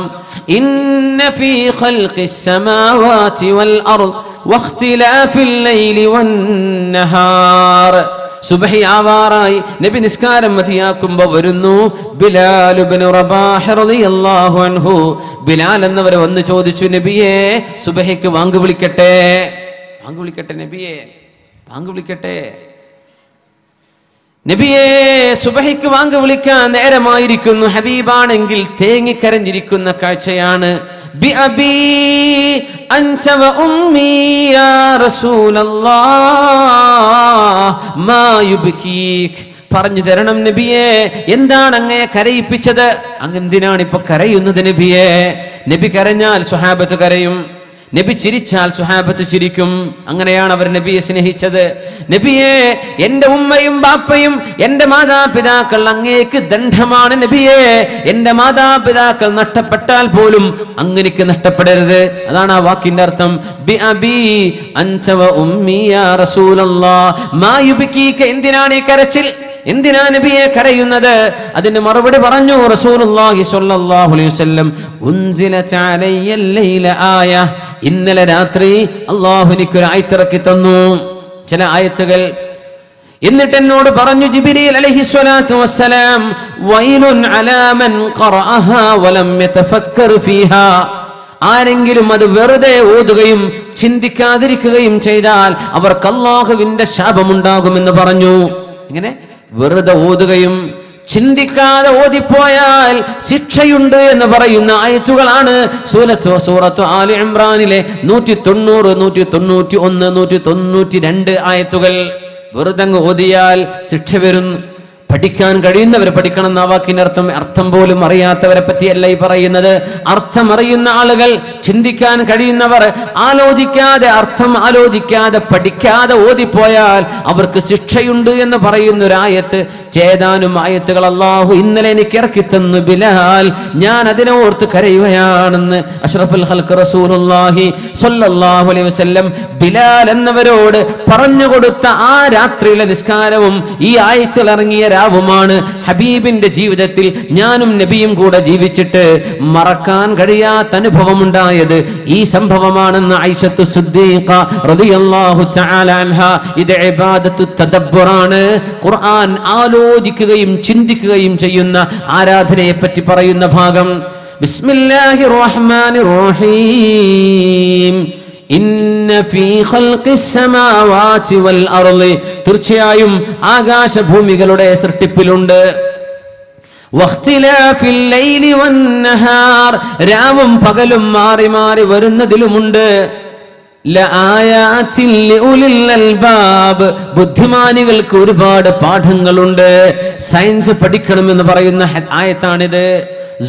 ഇന്ന ഫീ ഖൽഖിസ് സമാവാതി വൽ അർദ് വഖ്തിലാഫിൽ ലൈലി വന്നഹാർ. സുബ്ഹി ആവാറായി. നബി നിസ്കാരം മതിയാക്കുമ്പോൾ വരുന്നു ബിലാൽ ഇബ്നു റബാഹ് റളിയല്ലാഹു അൻഹു. ബിലാൽ എന്നവർ വന്ന് ചോദിച്ചു, നബിയേ സുബ്ഹിക്ക് വാങ്ക് വിളിക്കട്ടെ, വാങ്ക് വിളിക്കട്ടെ നബിയേ, വാങ്ക് വിളിക്കട്ടെ നബിയേ, സുബ്ഹിക്ക് വാങ്ക് വിളിക്കാൻ നേരമായിരിക്കുന്നു. ഹബീബാണെങ്കിൽ തേങ്ങിക്കരഞ്ഞിരിക്കുന്ന കാഴ്ചയാണ്. ബിഅബീ അൻത വ ഉമ്മീ യാ റസൂലല്ലാഹ് മാ യുബ്കീക്. പറഞ്ഞു തരണം നബിയേ, എന്താണ് അങ്ങയെ കരയിപ്പിച്ചത്? അങ്ങെന്തിനാണ് ഇപ്പൊ കരയുന്നത് നബിയേ? നബി കരഞ്ഞാൽ സ്വഹാബത്ത് കരയും, നബി ചിരിച്ചാൽ സ്വഹാബത്ത് ചിരിക്കും. അങ്ങനെയാണ് അവർ നബിയെ സ്നേഹിച്ചത്. നബിയെ, എന്റെ ഉമ്മയും ബാപ്പയും എന്റെ മാതാപിതാക്കൾ അങ്ങേക്ക് ദണ്ഡമാണ് നബിയെ. എന്റെ മാതാപിതാക്കൾ നഷ്ടപ്പെട്ടാൽ പോലും അങ്ങനെക്ക് നഷ്ടപ്പെടരുത്. അതാണ് ആ വാക്കിന്റെ അർത്ഥം. ബിഅബീ അൻത വ ഉമ്മീ യാ റസൂലല്ലാഹ് മാ യുബ്കീക. എന്തിനാണ് ഈ കരച്ചിൽ? എന്തിനാ നബിയെ കരയുന്നത്? അതിന് മറുപടി പറഞ്ഞു റസൂലുള്ളാഹി സ്വല്ലല്ലാഹു അലൈഹി വസല്ലം, ഉൻസിലത അലയ്യൽ ലൈല ആയ. ഇന്നലെ രാത്രി അല്ലാഹു എനിക്കൊരു ആയത്ത് ഇറക്കി തന്നു, ചില ആയത്തുകൾ. എന്നിട്ട് എന്നോട് പറഞ്ഞു ജിബ്രീൽ അലൈഹിസ്സലാത്തു വസ്സലാം, വൈലുൻ അലാ മൻ ഖറഅഹാ വലം യതഫക്കർ ഫീഹാ. ആരെങ്കിലും അത് വെറുതെ ഓതുകയും ചിന്തിക്കാതിരിക്കുകയും ചെയ്താൽ അവർക്ക് അല്ലാഹുവിന്റെ ശാപമുണ്ടാകുമെന്ന് പറഞ്ഞു. ഇങ്ങനെ വെറുതെ ഓതുകയും ചിന്തിക്കാതെ ഓതിപ്പോയാൽ ശിക്ഷയുണ്ട് എന്ന് പറയുന്ന ആയത്തുകളാണ് സൂറത്തു ആലി ഇംറാനിലെ 190, 191, 192 ആയത്തുകൾ. വെറുതെ ഓതിയാൽ ശിക്ഷ വരും. പഠിക്കാൻ കഴിയുന്നവരെ പഠിക്കണം എന്ന വാക്കിനർത്ഥം. അർത്ഥം പോലും അറിയാത്തവരെ പറ്റിയല്ല ഈ പറയുന്നത്. അർത്ഥം അറിയുന്ന ആളുകൾ, ചിന്തിക്കാൻ കഴിയുന്നവർ ആലോചിക്കാതെ, അർത്ഥം ആലോചിക്കാതെ, പഠിക്കാതെ ഓതിപ്പോയാൽ അവർക്ക് ശിക്ഷയുണ്ട് എന്ന് പറയുന്ന ഒരു ആയത്ത്, ചേതാനും ആയത്തുകൾ അല്ലാഹു ഇന്നലെ എനിക്ക് ഇറക്കി തന്നു ബിലാൽ. ഞാൻ അതിനെ ഓർത്ത് കരയുകയാണെന്ന് അഷ്റഫുൽ ഖൽഖ് റസൂലുള്ളാഹി സ്വല്ലല്ലാഹു അലൈഹി വസല്ലം ബിലാൽ എന്നവരോട് പറഞ്ഞു കൊടുത്ത ആ രാത്രിയിലെ നിസ്കാരവും ഈ ആയത്തിൽ ഇറങ്ങിയ രാവുമാണ്. ഹബീബിന്റെ ജീവിതത്തിൽ ഞാനും നബിയും കൂടെ ജീവിച്ചിട്ട് മറക്കാൻ കഴിയാത്ത അനുഭവം ഉണ്ടായത് ഈ സംഭവമാണെന്ന് ആയിഷത്തു സിദ്ദീഖ റളിയല്ലാഹു തആല അൻഹാ. ഇത് ഇബാദത്തു തദബ്ബുറാണ്. ഖുർആൻ ആലോചിക്കുകയും ചിന്തിക്കുകയും ചെയ്യുന്ന ആരാധനയെ പറ്റി പറയുന്ന ഭാഗം. ബിസ്മില്ലാഹിർ റഹ്മാനിർ റഹീം. ഇന്ന ഫീ ഖൽഖിസ് സമാവാതി വൽ അർളി. തീർച്ചയായും ആകാശഭൂമികളുടെ സൃഷ്ടിപ്പിലുണ്ട്. വഖ്തിലാഫിൽ ലൈലി വന്നഹാർ. രാവും പകലും മാറി മാറി വരുന്നതിലുമുണ്ട്. ലആയാതിൻ ലിഉലിൽ അൽബാബ്. ബുദ്ധിമാനികൾക്ക് ഒരുപാട് പാഠങ്ങളുണ്ട്. സയൻസ് പഠിക്കണമെന്ന് പറയുന്ന ആയത്താണിത്.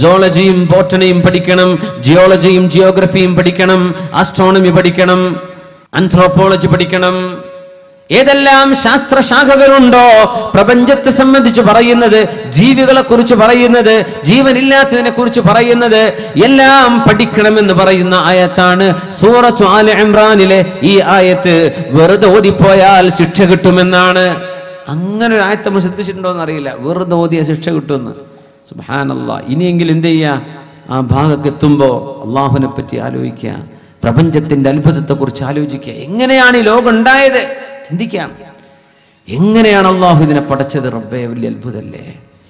സോളജിയും ബോട്ടണിയും പഠിക്കണം, ജിയോളജിയും ജിയോഗ്രഫിയും പഠിക്കണം, ആസ്ട്രോണമി പഠിക്കണം, ആന്ത്രോപോളജി പഠിക്കണം. ഏതെല്ലാം ശാസ്ത്രശാഖകളുണ്ടോ പ്രപഞ്ചത്തെ സംബന്ധിച്ച് പറയുന്നത്, ജീവികളെ കുറിച്ച് പറയുന്നത്, ജീവനില്ലാത്തതിനെ കുറിച്ച് പറയുന്നത്, എല്ലാം പഠിക്കണമെന്ന് പറയുന്ന ആയത്താണ് സൂറത്തു ആലി ഇംറാനിലെ ഈ ആയത്ത്. വെറുതെ ഓതിപ്പോയാൽ ശിക്ഷ കിട്ടുമെന്നാണ്. അങ്ങനെ ഒരു ആയത്ത് നമ്മൾ ശ്രദ്ധിച്ചിട്ടുണ്ടോ എന്നറിയില്ല. വെറുതെ ഓതിയ ശിക്ഷ കിട്ടുമെന്ന്. സുബ്ഹാനല്ലാഹ്. ഇനിയെങ്കിലും എന്ത് ചെയ്യുക? ആ ഭാഗത്ത് എത്തുമ്പോൾ അള്ളാഹുവിനെ പറ്റി ആലോചിക്കുക, പ്രപഞ്ചത്തിന്റെ അത്ഭുതത്തെ കുറിച്ച് ആലോചിക്കുക. എങ്ങനെയാണ് ഈ ലോകം ഉണ്ടായത് ചിന്തിക്കാം. എങ്ങനെയാണ് അള്ളാഹു ഇതിനെ പടച്ചത്? റബ്ബേ, വലിയ അത്ഭുതമല്ലേ.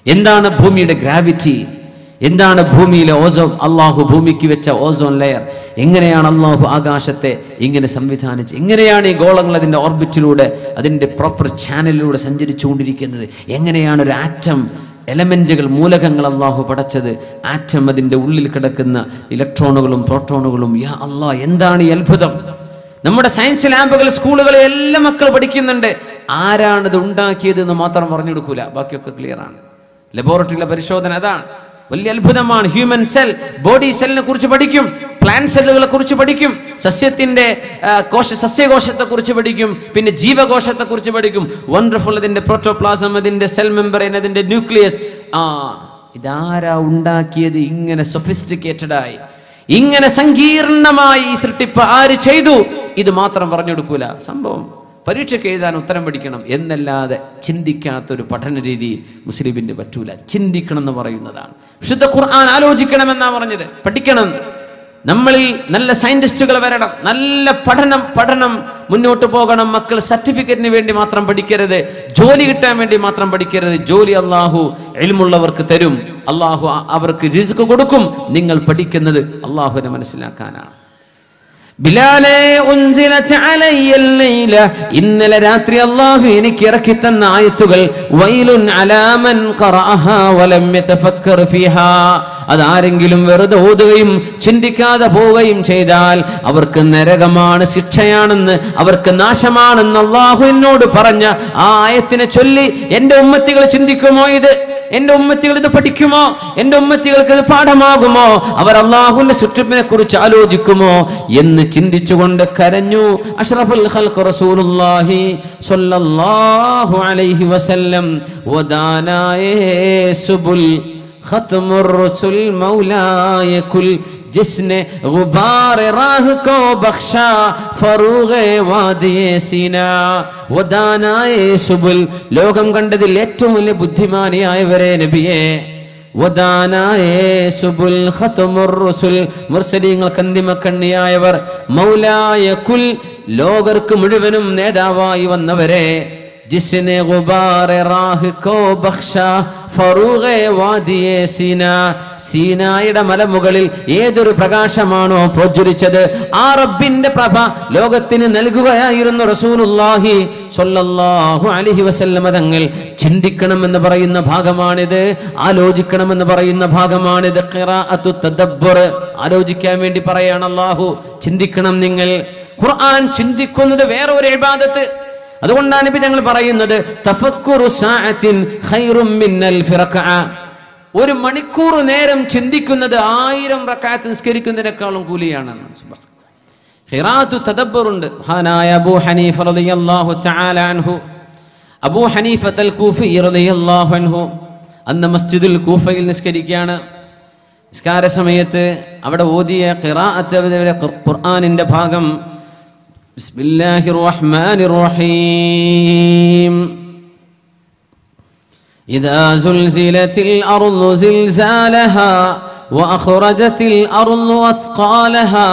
എന്താണ് ഭൂമിയുടെ ഗ്രാവിറ്റി? എന്താണ് ഭൂമിയിലെ ഓസോൺ? അള്ളാഹു ഭൂമിക്ക് വെച്ച ഓസോൺ ലെയർ. എങ്ങനെയാണ് അള്ളാഹു ആകാശത്തെ ഇങ്ങനെ സംവിധാനിച്ച്, എങ്ങനെയാണ് ഈ ഗോളങ്ങൾ അതിന്റെ ഓർബിറ്റിലൂടെ, അതിന്റെ പ്രോപ്പർ ചാനലിലൂടെ സഞ്ചരിച്ചുകൊണ്ടിരിക്കുന്നത്? എങ്ങനെയാണ് ഒരു ആറ്റം എലമെന്റുകൾ, മൂലകങ്ങൾ അള്ളാഹു പടച്ചത്. ആറ്റം, അതിൻ്റെ ഉള്ളിൽ കിടക്കുന്ന ഇലക്ട്രോണുകളും പ്രോട്ടോണുകളും. യാ അള്ളാഹ്, എന്താണ് ഈ അത്ഭുതം! നമ്മുടെ സയൻസ് ലാബുകൾ, സ്കൂളുകളിൽ എല്ലാ മക്കൾ പഠിക്കുന്നുണ്ട്. ആരാണിത് ഉണ്ടാക്കിയത് എന്ന് മാത്രം പറഞ്ഞു കൊടുക്കൂല, ബാക്കിയൊക്കെ ക്ലിയർ ആണ്. ലബോറട്ടറിയിലെ പരിശോധന അതാണ്. വലിയ അത്ഭുതമാണ്. ഹ്യൂമൻ സെൽ, ബോഡി സെല്ലിനെ കുറിച്ച് പഠിക്കും, പ്ലാന്റ് സെല്ലുകളെ കുറിച്ച് പഠിക്കും, സസ്യത്തിന്റെ സസ്യകോശത്തെ കുറിച്ച് പഠിക്കും, പിന്നെ ജീവകോശത്തെ കുറിച്ച് പഠിക്കും. വണ്ടർഫുൾ. അതിന്റെ പ്രോട്ടോപ്ലാസം, അതിന്റെ സെൽ മെമ്പറൈൻ, അതിന്റെ ന്യൂക്ലിയസ്. ഇതാരാ ഉണ്ടാക്കിയത്? ഇങ്ങനെ സൊഫിസ്റ്റിക്കേറ്റഡ് ആയി, ഇങ്ങനെ സങ്കീർണമായി സൃഷ്ടിപ്പ് ആര് ചെയ്തു? ഇത് മാത്രം പറഞ്ഞു കൊടുക്കൂല. സംഭവം പരീക്ഷയ്ക്ക് എഴുതാൻ ഉത്തരം പഠിക്കണം എന്നല്ലാതെ ചിന്തിക്കാത്തൊരു പഠന രീതി മുസ്ലിമിന് പറ്റൂല. ചിന്തിക്കണം എന്ന് പറയുന്നതാണ്. വിശുദ്ധ ഖുർആൻ ആലോചിക്കണമെന്നാ പറഞ്ഞത്, പഠിക്കണം. നമ്മളിൽ നല്ല സയന്റിസ്റ്റുകൾ വരണം, നല്ല പഠനം മുന്നോട്ട് പോകണം. മക്കൾ സർട്ടിഫിക്കറ്റിന് വേണ്ടി മാത്രം പഠിക്കരുത്, ജോലി കിട്ടാൻ വേണ്ടി മാത്രം പഠിക്കരുത്. ജോലി അള്ളാഹു ഇൽമുള്ളവർക്ക് തരും, അള്ളാഹു അവർക്ക് റിസ്ക് കൊടുക്കും. നിങ്ങൾ പഠിക്കുന്നത് അള്ളാഹുവിനെ മനസ്സിലാക്കാനാണ്. ബിലാലേ ഉൻസിലത അലയ്യൽ ലൈല, ഇന്നലെ രാത്രി അല്ലാഹു എനിക്ക് ഇറക്കി തന്ന ആയത്തുകൾ. വൈലുൻ അലാ മൻ ഖറഅഹാ വലം യതഫക്കർ ഫീഹാ, അതാരെങ്കിലും വെറുതെ ഓതുകയും ചിന്തിക്കാതെ പോവുകയും ചെയ്താൽ അവർക്ക് നരകമാണ്, ശിക്ഷയാണെന്ന്, അവർക്ക് നാശമാണെന്ന് അല്ലാഹു എന്നോട് പറഞ്ഞ ആ ആയത്തിനെ ചൊല്ലി എന്റെ ഉമ്മത്തികൾ ചിന്തിക്കുമോ? എന്റെ ഉമ്മത്തികൾ ഇത് പഠിക്കുമോ? എന്റെ ഉമ്മത്തികൾക്ക് ഇത് പാഠമാകുമോ? അവർ അല്ലാഹുവിന്റെ സൃഷ്ടിപ്പിനെ കുറിച്ച് ആലോചിക്കുമോ എന്ന് ചിന്തിച്ചുകൊണ്ട് കരഞ്ഞു അഷ്റഫുൽ ഖൽഖ് റസൂലുള്ളാഹി സ്വല്ലല്ലാഹു അലൈഹി വസല്ലം. വദാനായേ സുബുൽ ഖത്മുർ റസൂൽ മൗലായ കുൽ जिसने गुबार राह को बख्शा फरूगे वादिये सीना वदानाए सुबुल. ലോകം കണ്ടതിൽ ഏറ്റവും വലിയ ബുദ്ധിമാനിയായവരെ നബിയെ. വദാനായേ സുബുൽ ഖത്മുർ റസൂൽ, മുർസലീങ്ങൾക്ക് അന്തിമക്കണ്ണിയായവർ. മൗലായ കുൽ, ലോകർക്ക് മുഴുവനും നേതാവായി വന്നവരെ. ജിസ്നെ ഗുബാർ റാഹ് കോ ബഖ്ശാ ഫറൂഗെ വാദിയെ സീന, സീനായുടെ മലമുകളിൽ ഏതൊരു പ്രകാശമാണോ പ്രജ്വലിച്ചത് ആ റബ്ബിന്റെ പ്രഭ ലോകത്തിന് നൽകുകയായിരുന്നു റസൂലുള്ളാഹി സ്വല്ലല്ലാഹു അലൈഹി വസല്ലം തങ്ങൾ. ചിന്തിക്കണമെന്ന് പറയുന്ന ഭാഗമാണിത്, ആലോചിക്കണമെന്ന് പറയുന്ന ഭാഗമാണിത്. ഖിറാഅത്തു തദബ്ബുർ, ആലോചിക്കാൻ വേണ്ടി പറയാണ് അല്ലാഹു. ചിന്തിക്കണം നിങ്ങൾ. ഖുർആൻ ചിന്തിക്കുന്നത് വേറെ ഒരു ഇബാദത്ത്. അതുകൊണ്ടാണ് നബി ഞങ്ങൾ പറയുന്നത് തഫക്കുറു സഅത്തിൻ ഖൈറും മിനൽ ഫിറഖഅ, ഒരു മണിക്കൂർ നേരം ചിന്തിക്കുന്നത് 1000 റക്അത്ത് നിസ്കരിക്കുന്നതിനേക്കാളും കൂലിയാണെന്ന്. ഖിറാഅത്തു തദബ്ബുർ ഉണ്ട്. മഹാനായ അബൂ ഹനീഫ റളിയല്ലാഹു തആല അൻഹു, അബൂ ഹനീഫ അൽ കൂഫി റളിയല്ലാഹു അൻഹു അന്ന് മസ്ജിദുൽ കൂഫയിൽ നിസ്കരിക്കുകയാണ്. നിസ്കാര സമയത്ത് അവിടെ ഓതിയ ഖിറാഅത്ത് ഖുർആനിന്റെ ഭാഗം ബിസ്മില്ലാഹിർ റഹ്മാനിർ റഹീം. ഇദാ സുൽസിലത്തിൽ അർളു സിൽസാലഹാ وأخرجت الأرض أثقالها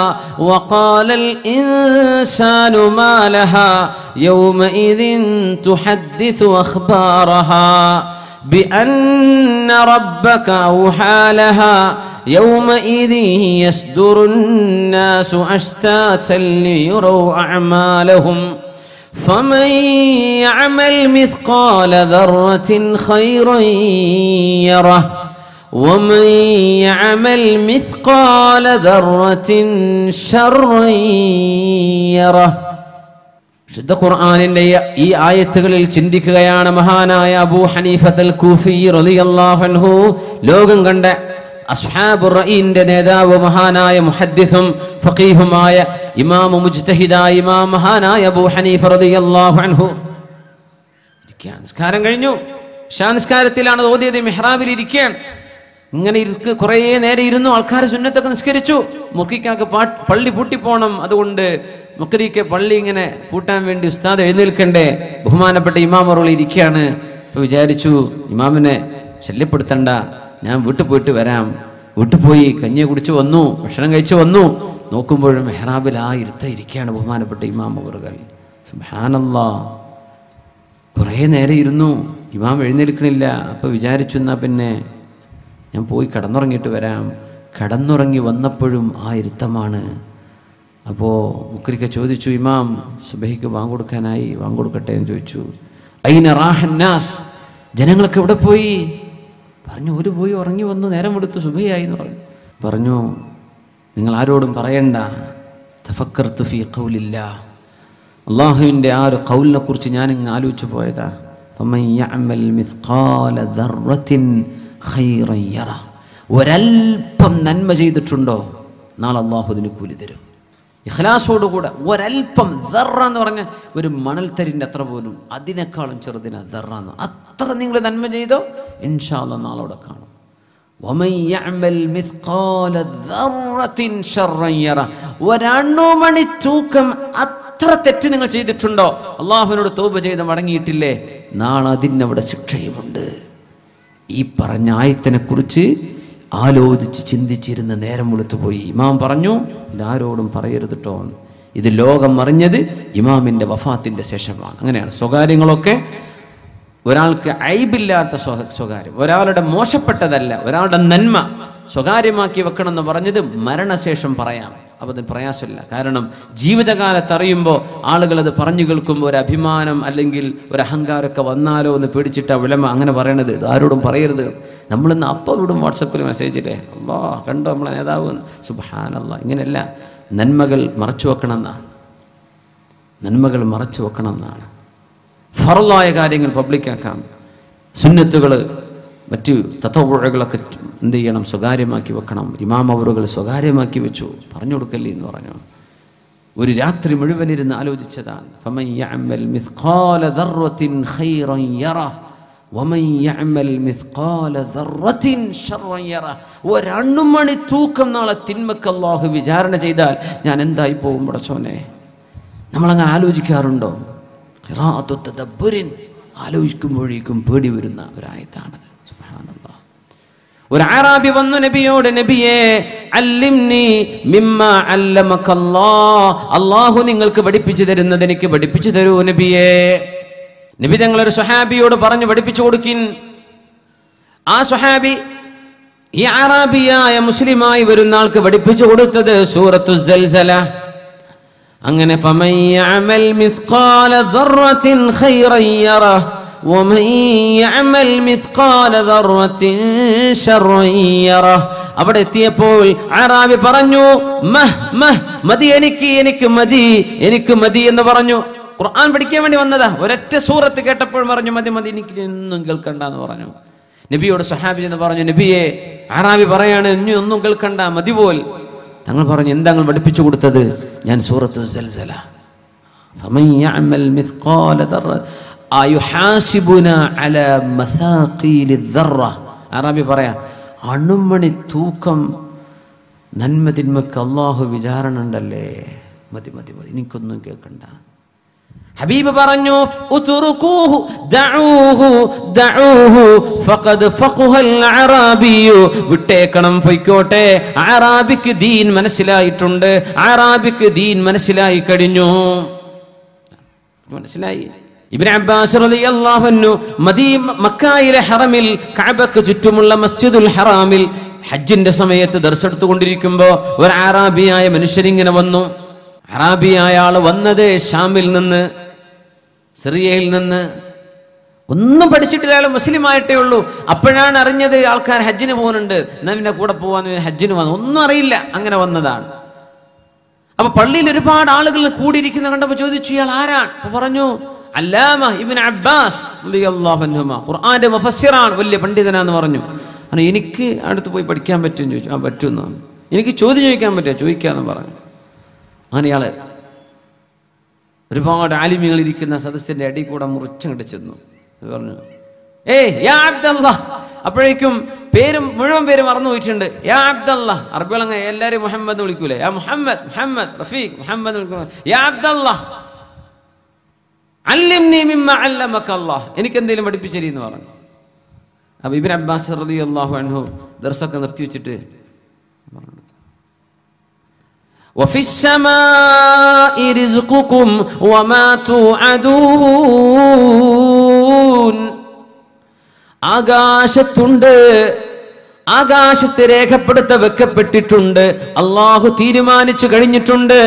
وقال الإنسان ما لها يومئذ تحدث أخبارها بأن ربك أوحى لها يومئذ يصدر الناس أشتاتا ليروا أعمالهم فمن يعمل مثقال ذرة خيرا يره ومن يعمل مثقال ذرة شرا يره. ശുദ്ധ ഖുർആനിന്റെ ഈ ആയത്തുകളിൽ ചിന്തിക്കുകയാണ് മഹാനായ അബൂ ഹനീഫ അൽ കൂഫി റളിയല്ലാഹു അൻഹു. ലോകം കണ്ട അസ്ഹാബുർ റഈന്റെ നേതാവ്, മഹാനായ മുഹദ്ദിസും ഫഖീഹുമായ ഇമാം മുജ്തഹിദായ ഇമാം മഹാനായ അബൂ ഹനീഫ റളിയല്ലാഹു അൻഹു നിസ്കാരം കഴിഞ്ഞു. ഇശാ നിസ്കാരത്തിലാണ് ഓതിയത്. മിഹ്റാബിൽ ഇരിക്കുകയാണ്. ഇങ്ങനെ കുറേ നേരം ഇരുന്നു. ആൾക്കാർ സുന്നത്തൊക്കെ നിസ്കരിച്ചു. മുക്കിക്കാക്ക് പള്ളി പൂട്ടിപ്പോണം, അതുകൊണ്ട് മുക്കരിക്ക് പള്ളി ഇങ്ങനെ പൂട്ടാൻ വേണ്ടി ഉസ്താദ് എഴുന്നേൽക്കണ്ടേ. ബഹുമാനപ്പെട്ട ഇമാം അവറുകൾ ഇരിക്കുകയാണ്. ഇപ്പൊ വിചാരിച്ചു ഇമാമിനെ ശല്യപ്പെടുത്തണ്ട, ഞാൻ വീട്ടിൽ പോയിട്ട് വരാം. വീട്ടിൽ പോയി കഞ്ഞി കുടിച്ചു വന്നു, ഭക്ഷണം കഴിച്ചു വന്നു. നോക്കുമ്പോഴും മെഹ്റാബിൽ ഇരിക്കുകയാണ് ബഹുമാനപ്പെട്ട ഇമാം അവറുകൾ. സുബ്ഹാനല്ലാഹ്, കുറേ നേരം ഇരുന്നു, ഇമാം എഴുന്നേൽക്കണില്ല. അപ്പൊ വിചാരിച്ചു എന്നാ പിന്നെ ഞാൻ പോയി കിടന്നുറങ്ങിയിട്ട് വരാം. കിടന്നുറങ്ങി വന്നപ്പോഴും ഇരുത്തമാണ്. അപ്പോൾ മുക്രിക്ക ചോദിച്ചു, ഇമാം സുബഹിക്ക് വാങ്ങ് കൊടുക്കട്ടെ എന്ന് ചോദിച്ചു. ഐന റാഹന്നാസ്, ജനങ്ങളൊക്കെ എവിടെ പോയി? പറഞ്ഞു. ഒരു പോയി ഉറങ്ങി വന്നു, നേരം എടുത്ത് സുബഹിയായി എന്ന് പറഞ്ഞു. നിങ്ങൾ ആരോടും പറയണ്ട, തഫക്കർതു ഫീ ഖൗലില്ലാഹ്, അള്ളാഹുവിൻ്റെ ആ ഒരു ഖൗലിനെ കുറിച്ച് ഞാനിങ്ങ് ആലോചിച്ചു പോയതാ. ഫമൻ യഅമൽ മിസ്ഖാല ദർറത്തിൻ ഖൈറൻ യറ, ഒരൽപ്പം നന്മ ചെയ്തിട്ടുണ്ടോ നാളെ അള്ളാഹു അതിന് കൂലി തരും. ഇഖ്ലാസോടുകൂടെ ഒരൽപ്പം, ദർറ എന്ന് പറഞ്ഞാൽ ഒരു മണൽത്തരിൻ്റെ അത്ര പോലും, അതിനേക്കാളും ചെറുതിനാ ദർറ എന്ന്. അത്ര നിങ്ങൾ നന്മ ചെയ്തോ ഇൻഷാ അല്ലാഹ് നാളെ അവിടെ കാണും. വമൻ യഅമൽ മിസ്ഖാല ദർറത്തിൻ ശർറൻ യറ, ഒരണുമണി തൂക്കം അത്ര തെറ്റ് നിങ്ങൾ ചെയ്തിട്ടുണ്ടോ, അള്ളാഹുവിനോട് തൗബ ചെയ്ത് മടങ്ങിയിട്ടില്ലേ, നാളെ അതിനവിടെ ശിക്ഷയുമുണ്ട്. ഈ പറഞ്ഞ ആയത്തിനെ കുറിച്ച് ആലോചിച്ച് ചിന്തിച്ചിരുന്ന് നേരം വെളുത്തുപോയി. ഇമാം പറഞ്ഞു, ഇതാരോടും പറയരുത് കേട്ടോ. ഇത് ലോകം അറിഞ്ഞത് ഇമാമിൻ്റെ വഫാത്തിൻ്റെ ശേഷമാണ്. അങ്ങനെയാണ് സ്വകാര്യങ്ങളൊക്കെ. ഒരാൾക്ക് ഐബില്ലാത്ത സ്വകാര്യം, ഒരാളുടെ മോശപ്പെട്ടതല്ല, ഒരാളുടെ നന്മ സ്വകാര്യമാക്കി വെക്കണം എന്ന് പറഞ്ഞത് മരണശേഷം പറയാം. അപ്പോൾ അതിന് പ്രയാസമില്ല. കാരണം ജീവിതകാലത്ത് അറിയുമ്പോൾ ആളുകൾ അത് പറഞ്ഞു കേൾക്കുമ്പോൾ ഒരു അഭിമാനം അല്ലെങ്കിൽ ഒരു അഹങ്കാരമൊക്കെ വന്നാലോ എന്ന് പേടിച്ചിട്ട് ഉലമ അങ്ങനെ പറയണത്. ഇത് ആരോടും പറയരുത്. നമ്മളിന്ന് അപ്പം വിടും വാട്സപ്പിൽ മെസ്സേജില്ലേ, അല്ലാ കണ്ടോ നമ്മളെ നേതാവ്, സുബ്ഹാനല്ലാഹ്. ഇങ്ങനെയല്ല, നന്മകൾ മറച്ചു വെക്കണം എന്നാണ്. നന്മകൾ മറച്ചു വെക്കണം എന്നാണ്. ഫർളായ കാര്യങ്ങൾ പബ്ലിക്കാക്കാം, സുന്നത്തുകൾ മറ്റ് തത്വകളൊക്കെ എന്ത് ചെയ്യണം, സ്വകാര്യമാക്കി വെക്കണം. ഇമാം അവറുകൾ സ്വകാര്യമാക്കി വെച്ചു, പറഞ്ഞു കൊടുക്കല്ലേ എന്ന് പറഞ്ഞു. ഒരു രാത്രി മുഴുവൻ ഇരുന്ന് ആലോചിച്ചതാണ്. ഫമൻ യഅമൽ മിസ്ഖാല ദർറത്തിൻ ഖൈറൻ യറ വമൻ യഅമൽ മിസ്ഖാല ദർറത്തിൻ ശർറൻ യറ, ഒരണുമണി തൂക്കം നാളെ തിന്മക്ക് അല്ലാഹു വിചാരണ ചെയ്താൽ ഞാൻ എന്തായി പോകും പടച്ചോനെ? നമ്മളങ്ങനെ ആലോചിക്കാറുണ്ടോ? ഖിറാഅത്തു തദബ്ബുരിൻ, ആലോചിക്കുമ്പോഴേക്കും പേടി വരുന്ന ഒരായത്താണത്. സുബ്ഹാനല്ലാഹ്. ഒരു അറാബി വന്നു നബിയോട്, നബിയേ അല്ലിംനി മിമ്മാ അല്ലമകല്ലാഹ്, അല്ലാഹു നിങ്ങൾക്ക് പഠിപ്പിച്ചു തരുന്നത് എനിക്ക് പഠിപ്പിച്ചു തരൂ നബിയേ. നബി തങ്ങളൊരു സ്വഹാബിയോട് പറഞ്ഞു, പഠിപ്പിച്ചു കൊടുക്കിൻ. ആ സ്വഹാബി ഈ അറാബിയായ മുസ്ലിമായി വരുന്ന ആൾക്ക് പഠിപ്പിച്ചു കൊടുത്തത് സൂറത്തു സൽസല. അങ്ങനെ ഫമൻ യഅമൽ മിസ്ഖാല ദർറത്തിൻ ഖൈറൻ യറ വമൻ യഅമൽ മിസ്ഖാല ദർറത്തിൻ ശർറൻ യറ. അവിടെ എത്തിയപ്പോൾ അറാബി പറഞ്ഞു, മതി, എനിക്ക് മതി എന്ന് പറഞ്ഞു. ഖുർആൻ പഠിക്കാൻ വേണ്ടി വന്നതാ. ഒരൊറ്റ സൂറത്ത് കേട്ടപ്പോൾ പറഞ്ഞു, മതി, എനിക്ക് ഒന്നും കേൾക്കണ്ട എന്ന് പറഞ്ഞു. നബിയോട് സ്വഹാബി എന്ന് പറഞ്ഞു, നബിയെ അറാബി പറയാണ്, ഇനി ഒന്നും കേൾക്കണ്ട, മതി പോൽ. തങ്ങൾ പറഞ്ഞു, എന്താ നിങ്ങൾ പഠിപ്പിച്ചു കൊടുത്തത്? ഞാൻ സൂറത്തു സൽസല. ഫമൻ യഅമൽ മിസ്ഖാല ദർറ അയുഹാസിബുനാ അലാ മസാഖീലി ദർറ. അറബി പറയാ, അണുമണി തൂക്കം നന്മ തിന്മക്ക് അല്ലാഹു വിചാരണ ഉണ്ടല്ലേ, മതി, എനിക്കൊന്നും കേൾക്കണ്ട. ഹബീബ് പറഞ്ഞു, ഉത്റുകൂഹു ദഊഹു ഫഖദ് ഫഖഹൽ അറാബിയു, വിട്ടേക്കണം, പൊയ്ക്കോട്ടെ. അറാബിക്ക് ദീൻ മനസ്സിലായിട്ടുണ്ട്, അറാബിക്ക് ദീൻ മനസ്സിലായി കഴിഞ്ഞു, മനസ്സിലായി. ഇബ്നു അബ്ബാസ് റളിയല്ലാഹു അൻഹു മക്കയിലെ ഹറമിൽ കഅബക്ക് ചുറ്റുമുള്ള മസ്ജിദുൽ ഹറാമിൽ ഹജ്ജിന്റെ സമയത്ത് ദർസ് എടുത്തുകൊണ്ടിരിക്കുമ്പോൾ ഒരു അറാബിയായ മനുഷ്യരിങ്ങനെ വന്നു. അറാബിയായ ആള് വന്നത് ഷാമിൽ നിന്ന്, സിറിയയിൽ നിന്ന്. ഒന്നും പഠിച്ചിട്ടില്ല, അയാൾ മുസ്ലിം ആയിട്ടേ ഉള്ളൂ. അപ്പോഴാണ് അറിഞ്ഞത് ആൾക്കാർ ഹജ്ജിന് പോകുന്നുണ്ട്, എന്നാ പിന്നെ കൂടെ പോവാന്ന് ഹജ്ജിന് വന്നു. ഒന്നും അറിയില്ല, അങ്ങനെ വന്നതാണ്. അപ്പൊ പള്ളിയിൽ ഒരുപാട് ആളുകൾ കൂടിയിരിക്കുന്ന കണ്ടപ്പോൾ ചോദിച്ചു, ഇയാൾ ആരാണ്? അപ്പൊ പറഞ്ഞു, അല്ലാമ ഇബ്നു അബ്ബാസ് റളിയല്ലാഹു അൻഹുമാ, ഖുർആന്റെ മുഫസ്സിറാണ്, വലിയ പണ്ഡിതനാന്ന് പറഞ്ഞു. എനിക്ക് അടുത്ത് പോയി പഠിക്കാൻ പറ്റുമെന്ന് ചോദിച്ചു. ആ പറ്റുമെന്ന് പറഞ്ഞു. എനിക്ക് ചോദ്യം ചോദിക്കാൻ പറ്റുമോ? ചോദിക്കാന്ന് പറഞ്ഞു. അങ്ങനെ ഇയാള് ഒരുപാട് ആലിമികൾ ഇരിക്കുന്ന സദസ്സിന്റെ അടി കൂടെ മുറിച്ചങ്ങോട്ട് ചെന്നു. പറഞ്ഞു, യാ അബ്ദല്ലാഹ്. അപ്പോഴേക്കും മുഴുവൻ പേര് മറന്നു പോയിട്ടുണ്ട്. യാ അബ്ദല്ലാഹ്. അറബികളങ്ങ എല്ലാരും മുഹമ്മദ് വിളിക്കൂലേ, യാ മുഹമ്മദ് റഫീഖ് മുഹമ്മദ് വിളിക്കുന്നു. യാ അബ്ദല്ലാഹ് അല്ലിംനി മിമ്മ അല്ലമകല്ലാഹ്, എനിക്ക് എന്തെങ്കിലും പഠിപ്പിച്ചെന്ന് പറഞ്ഞു. അപ്പൊ ഇബ്നു അബ്ബാസ് റളിയല്ലാഹു അൻഹു ദർസൊക്കെ നിർത്തി വെച്ചിട്ട് പറഞ്ഞു, വഫിസ്സമാഇ റിസ്ഖുകും വമാ തുഅദൂൻ, ആകാശത്തുണ്ട്, ആകാശത്തെ രേഖപ്പെടുത്ത വെക്കപ്പെട്ടിട്ടുണ്ട്, അല്ലാഹു തീരുമാനിച്ചു കഴിഞ്ഞിട്ടുണ്ട്.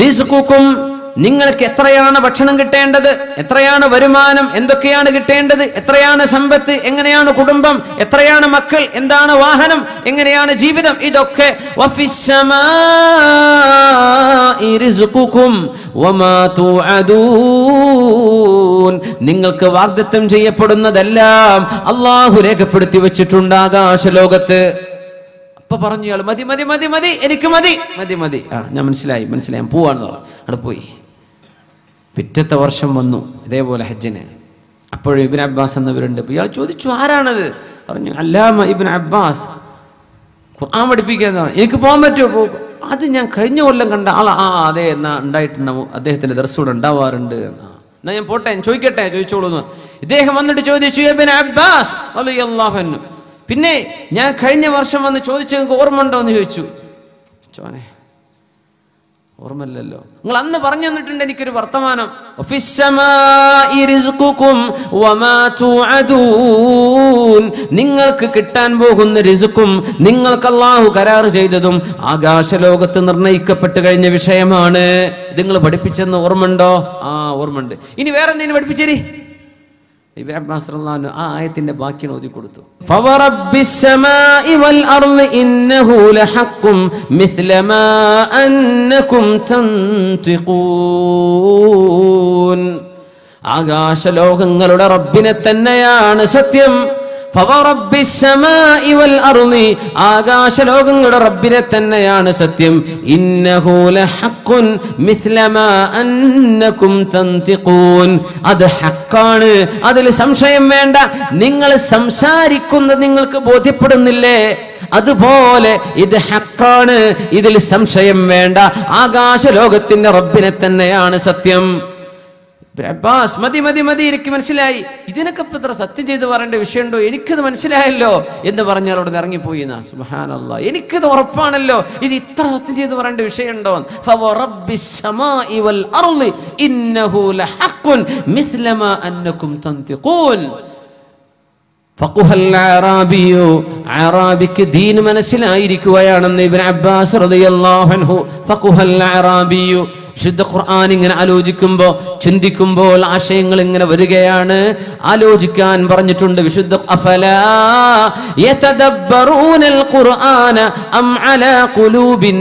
റിസ്ഖുകും, നിങ്ങൾക്ക് എത്രയാണ് ഭക്ഷണം കിട്ടേണ്ടത്, എത്രയാണ് വരുമാനം, എന്തൊക്കെയാണ് കിട്ടേണ്ടത്, എത്രയാണ് സമ്പത്ത്, എങ്ങനെയാണ് കുടുംബം, എത്രയാണ് മക്കൾ, എന്താണ് വാഹനം, എങ്ങനെയാണ് ജീവിതം, ഇതൊക്കെ നിങ്ങൾക്ക് വാഗ്ദത്തം ചെയ്യപ്പെടുന്നതെല്ലാം അള്ളാഹു രേഖപ്പെടുത്തി വെച്ചിട്ടുണ്ട് ആകാശലോകത്ത്. അപ്പൊ പറഞ്ഞു ഇയാൾ മതി മതി മതി മതി എനിക്ക് മതി മതി മതി ഞാൻ മനസ്സിലായി ഞാൻ പോവാന്ന് പറഞ്ഞു. അവിടെ പോയി. പിറ്റത്തെ വർഷം വന്നു ഇതേപോലെ ഹജ്ജിന്. അപ്പോഴും ഇബ്നു അബ്ബാസ് എന്നവരുണ്ട്. ഇയാൾ ചോദിച്ചു ആരാണത്? പറഞ്ഞു അല്ലാമ ഇബ്നു അബ്ബാസ് ഖുർആൻ പഠിപ്പിക്കുന്നതാണ്. എനിക്ക് പോകാൻ പറ്റുമോ? അത് ഞാൻ കഴിഞ്ഞ കൊല്ലം കണ്ട ആളാ. അതെ എന്നാ ഉണ്ടായിട്ടുണ്ടാവും, അദ്ദേഹത്തിന്റെ ദർസുകൂടെ ഉണ്ടാവാറുണ്ട്. എന്നാ ഞാൻ പോട്ടെ, ചോദിക്കട്ടെ, ചോദിച്ചോളൂ. ഇദ്ദേഹം വന്നിട്ട് ചോദിച്ചു ഇബ്നു അബ്ബാസ് റളിയല്ലാഹു അൻഹു, പിന്നെ ഞാൻ കഴിഞ്ഞ വർഷം വന്ന് ചോദിച്ചു ഓർമ്മ ഉണ്ടോ എന്ന് ചോദിച്ചു. ചോനെ ഓർമ്മയില്ലല്ലോ. നിങ്ങൾ അന്ന് പറഞ്ഞു തന്നിട്ടുണ്ട് എനിക്കൊരു വർത്തമാനം. നിങ്ങൾക്ക് കിട്ടാൻ പോകുന്ന റിസ്ക്കും നിങ്ങൾക്ക് അല്ലാഹു കരാർ ചെയ്തതും ആകാശലോകത്ത് നിർണയിക്കപ്പെട്ട് കഴിഞ്ഞ വിഷയമാണ്. നിങ്ങൾ പഠിപ്പിച്ചെന്ന് ഓർമ്മയുണ്ടോ? ഓർമ്മയുണ്ട്. ഇനി വേറെ എന്തെങ്കിലും പഠിപ്പിച്ചേരി. ഇബ്നു അബ്ബാസ് റളിയല്ലാഹു അൻഹു ആ ആയത്തിന്റെ ബാക്കി ഓതി കൊടുത്തു. ഫവറബ്ബിസ് സമാഇ വൽ അർളി ഇന്നഹു ലഹഖും മിസ്ല മാ അന്നകും തൻതിഖൂൻ. ആകാശലോകങ്ങളുടെ റബ്ബിനെ തന്നെയാണ് സത്യം. ഫവറബ്ബിസ് സമാഇ വൽ അർളി, ആകാശലോകങ്ങളുടെ റബ്ബിനെ തന്നെയാണ് സത്യം. ഇന്നഹു ലഹഖുൻ മിസ്ല മാ അന്നകും തൻതിഖൂൻ, അത് ഹഖാണ്, അതിൽ സംശയം വേണ്ട. നിങ്ങൾ സംസാരിക്കുന്നത് നിങ്ങൾക്ക് ബോധ്യപ്പെടുന്നില്ലേ? അതുപോലെ ഇത് ഹഖാണ്, ഇതിൽ സംശയം വേണ്ട. ആകാശലോകത്തിന്റെ റബ്ബിനെ തന്നെയാണ് സത്യം. അബ്ബാസ് മതി മതി മതി എനിക്ക് മനസ്സിലായി, ഇതിനൊക്കെ ഇത്ര സത്യം ചെയ്ത് പറയേണ്ട വിഷയമുണ്ടോ, എനിക്കത് മനസ്സിലായല്ലോ എന്ന് പറഞ്ഞാൽ അവിടെ ഇറങ്ങിപ്പോയി. സുബ്ഹാനല്ലാഹ്, എനിക്കത് ഉറപ്പാണല്ലോ, ഇത് ഇത്ര സത്യം ചെയ്ത് പറയേണ്ട വിഷയമുണ്ടോ? ഫവറബ്ബിസ് സമാഇ വൽ അർളി ഇന്നഹു ലഹഖുൻ മിസ്ല മാ അന്നകും തൻതിഖൂൻ. ഫഖുഹൽ അറാബിയു, അറാബിക്ക് ദീൻ മനസ്സിലായിരിക്കുകയാണെന്ന് ഇബ്നു അബ്ബാസ് റളിയല്ലാഹു അൻഹു. ഫഖുഹൽ അറാബിയു, വിശുദ്ധ ഖുർആൻ ഇങ്ങനെ ആലോചിക്കുമ്പോൾ, ചിന്തിക്കുമ്പോൾ ആശയങ്ങൾ ഇങ്ങനെ വരികയാണ്. ആലോചിക്കാൻ പറഞ്ഞിട്ടുണ്ട് വിശുദ്ധ. അഫലാ യതദബ്ബറൂനൽ ഖുർആന അം അലാ ഖുലൂബിൻ